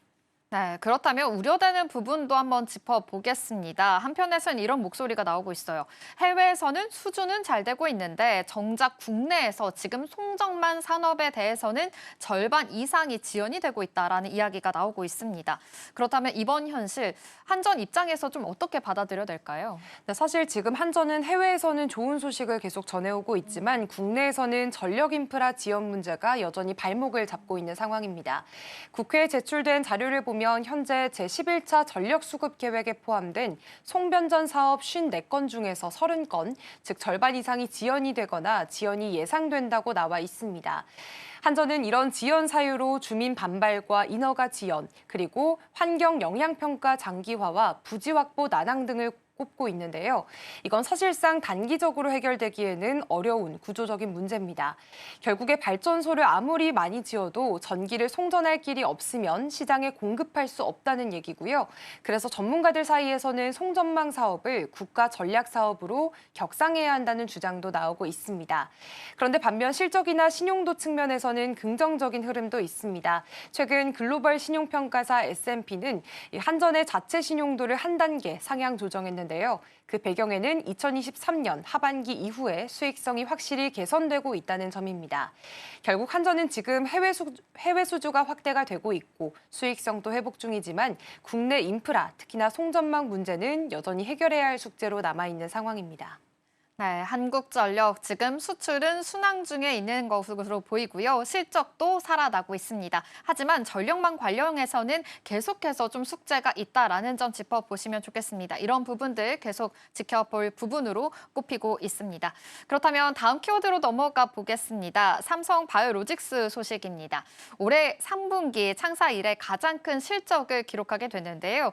네, 그렇다면 우려되는 부분도 한번 짚어보겠습니다. 한편에서는 이런 목소리가 나오고 있어요. 해외에서는 수주는 잘 되고 있는데 정작 국내에서 지금 송정만 산업에 대해서는 절반 이상이 지연이 되고 있다라는 이야기가 나오고 있습니다. 그렇다면 이번 현실, 한전 입장에서 좀 어떻게 받아들여야 될까요? 네, 사실 지금 한전은 해외에서는 좋은 소식을 계속 전해오고 있지만 국내에서는 전력 인프라 지연 문제가 여전히 발목을 잡고 있는 상황입니다. 국회에 제출된 자료를 보면 현재 제11차 전력 수급 계획에 포함된 송변전 사업 54건 중에서 30건, 즉 절반 이상이 지연이 되거나 지연이 예상된다고 나와 있습니다. 한전은 이런 지연 사유로 주민 반발과 인허가 지연, 그리고 환경 영향평가 장기화와 부지 확보 난항 등을 꼽고 있는데요. 이건 사실상 단기적으로 해결되기에는 어려운 구조적인 문제입니다. 결국에 발전소를 아무리 많이 지어도 전기를 송전할 길이 없으면 시장에 공급할 수 없다는 얘기고요. 그래서 전문가들 사이에서는 송전망 사업을 국가 전략 사업으로 격상해야 한다는 주장도 나오고 있습니다. 그런데 반면 실적이나 신용도 측면에서는 긍정적인 흐름도 있습니다. 최근 글로벌 신용평가사 S&P는 한전의 자체 신용도를 한 단계 상향 조정했는데요. 그 배경에는 2023년 하반기 이후에 수익성이 확실히 개선되고 있다는 점입니다. 결국 한전은 지금 해외 수주가 확대가 되고 있고 수익성도 회복 중이지만 국내 인프라, 특히나 송전망 문제는 여전히 해결해야 할 숙제로 남아있는 상황입니다. 네, 한국전력 지금 수출은 순항 중에 있는 것으로 보이고요. 실적도 살아나고 있습니다. 하지만 전력망 관련해서는 계속해서 좀 숙제가 있다라는 점 짚어보시면 좋겠습니다. 이런 부분들 계속 지켜볼 부분으로 꼽히고 있습니다. 그렇다면 다음 키워드로 넘어가 보겠습니다. 삼성 바이오로직스 소식입니다. 올해 3분기 창사 이래 가장 큰 실적을 기록하게 됐는데요.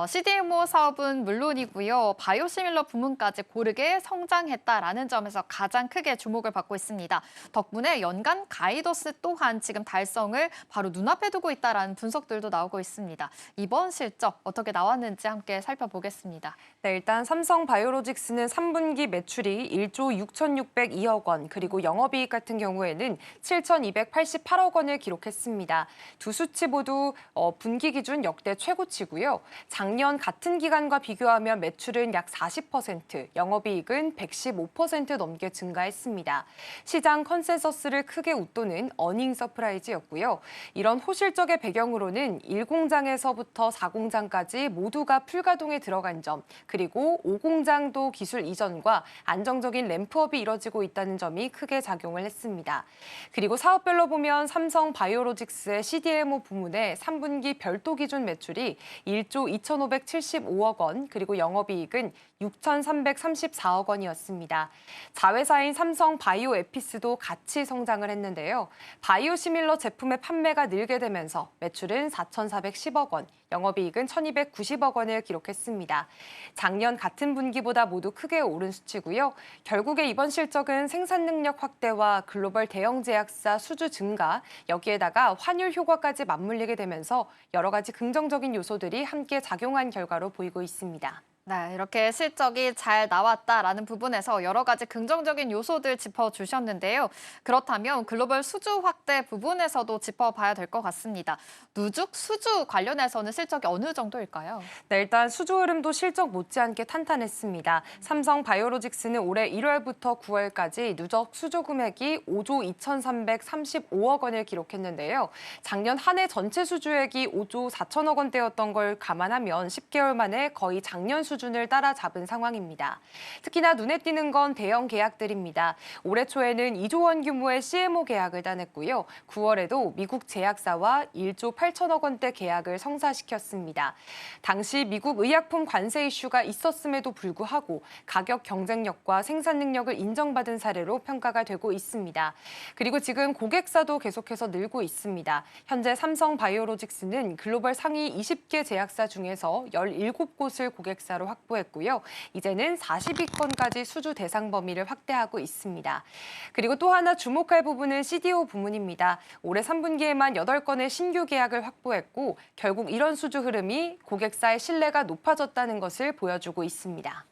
CDMO 사업은 물론이고요. 바이오시밀러 부문까지 고르게 성장했다라는 점에서 가장 크게 주목을 받고 있습니다. 덕분에 연간 가이더스 또한 지금 달성을 바로 눈앞에 두고 있다라는 분석들도 나오고 있습니다. 이번 실적 어떻게 나왔는지 함께 살펴보겠습니다. 네, 일단 삼성 바이오로직스는 3분기 매출이 1조 6,602억 원, 그리고 영업이익 같은 경우에는 7,288억 원을 기록했습니다. 두 수치 모두 분기 기준 역대 최고치고요. 작년 같은 기간과 비교하면 매출은 약 40%, 영업이익은 115% 넘게 증가했습니다. 시장 컨센서스를 크게 웃도는 어닝 서프라이즈였고요. 이런 호실적의 배경으로는 1공장에서부터 4공장까지 모두가 풀가동에 들어간 점, 그리고 5공장도 기술 이전과 안정적인 램프업이 이뤄지고 있다는 점이 크게 작용을 했습니다. 그리고 사업별로 보면 삼성 바이오로직스의 CDMO 부문의 3분기 별도 기준 매출이 1조 2,575억 원, 그리고 영업이익은 6,334억 원이었습니다. 자회사인 삼성 바이오 에피스도 같이 성장을 했는데요. 바이오시밀러 제품의 판매가 늘게 되면서 매출은 4,410억 원, 영업이익은 1,290억 원을 기록했습니다. 작년 같은 분기보다 모두 크게 오른 수치고요. 결국에 이번 실적은 생산 능력 확대와 글로벌 대형 제약사 수주 증가, 여기에다가 환율 효과까지 맞물리게 되면서 여러 가지 긍정적인 요소들이 함께 작용한 결과로 보이고 있습니다. 네, 이렇게 실적이 잘 나왔다라는 부분에서 여러 가지 긍정적인 요소들 짚어주셨는데요. 그렇다면 글로벌 수주 확대 부분에서도 짚어봐야 될 것 같습니다. 누적 수주 관련해서는 실적이 어느 정도일까요? 네, 일단 수주 흐름도 실적 못지않게 탄탄했습니다. 삼성 바이오로직스는 올해 1월부터 9월까지 누적 수주 금액이 5조 2,335억 원을 기록했는데요. 작년 한 해 전체 수주액이 5조 4천억 원대였던 걸 감안하면 10개월 만에 거의 작년 수준을 따라잡은 상황입니다. 특히나 눈에 띄는 건 대형 계약들입니다. 올해 초에는 2조 원 규모의 CMO 계약을 따냈고요. 9월에도 미국 제약사와 1조 8천억 원대 계약을 성사시켰습니다. 당시 미국 의약품 관세 이슈가 있었음에도 불구하고 가격 경쟁력과 생산 능력을 인정받은 사례로 평가가 되고 있습니다. 그리고 지금 고객사도 계속해서 늘고 있습니다. 현재 삼성바이오로직스는 글로벌 상위 20개 제약사 중에서 17곳을 고객사로 확보했고요. 이제는 40위권까지 수주 대상 범위를 확대하고 있습니다. 그리고 또 하나 주목할 부분은 CDO 부문입니다. 올해 3분기에만 8건의 신규 계약을 확보했고 결국 이런 수주 흐름이 고객사의 신뢰가 높아졌다는 것을 보여주고 있습니다.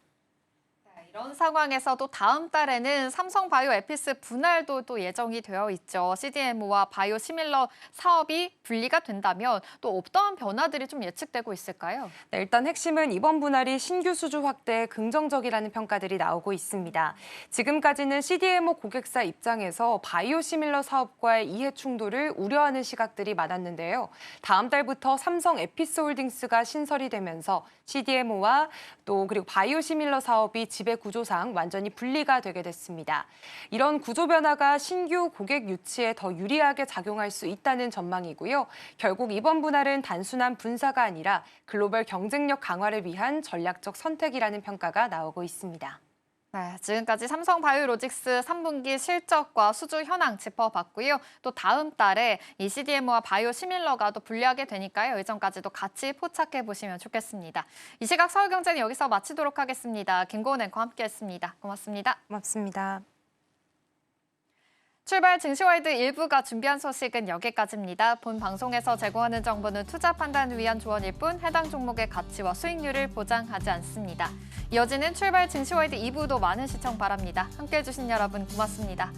이런 상황에서도 다음 달에는 삼성 바이오 에피스 분할도 또 예정이 되어 있죠. CDMO와 바이오 시밀러 사업이 분리가 된다면 또 어떠한 변화들이 좀 예측되고 있을까요? 네, 일단 핵심은 이번 분할이 신규 수주 확대에 긍정적이라는 평가들이 나오고 있습니다. 지금까지는 CDMO 고객사 입장에서 바이오 시밀러 사업과의 이해 충돌을 우려하는 시각들이 많았는데요. 다음 달부터 삼성 에피스홀딩스가 신설이 되면서 CDMO와 또 그리고 바이오 시밀러 사업이 지배 구조상 완전히 분리가 되게 됐습니다. 이런 구조 변화가 신규 고객 유치에 더 유리하게 작용할 수 있다는 전망이고요. 결국 이번 분할은 단순한 분사가 아니라 글로벌 경쟁력 강화를 위한 전략적 선택이라는 평가가 나오고 있습니다. 네, 지금까지 삼성바이오로직스 3분기 실적과 수주 현황 짚어봤고요. 또 다음 달에 이 CDMO와 바이오 시밀러가 또 분리하게 되니까요. 의전까지도 같이 포착해 보시면 좋겠습니다. 이 시각 서울경제는 여기서 마치도록 하겠습니다. 김고은 앵커와 함께했습니다. 고맙습니다. 고맙습니다. 출발 증시와이드 1부가 준비한 소식은 여기까지입니다. 본 방송에서 제공하는 정보는 투자 판단을 위한 조언일 뿐 해당 종목의 가치와 수익률을 보장하지 않습니다. 이어지는 출발 증시와이드 2부도 많은 시청 바랍니다. 함께해 주신 여러분 고맙습니다.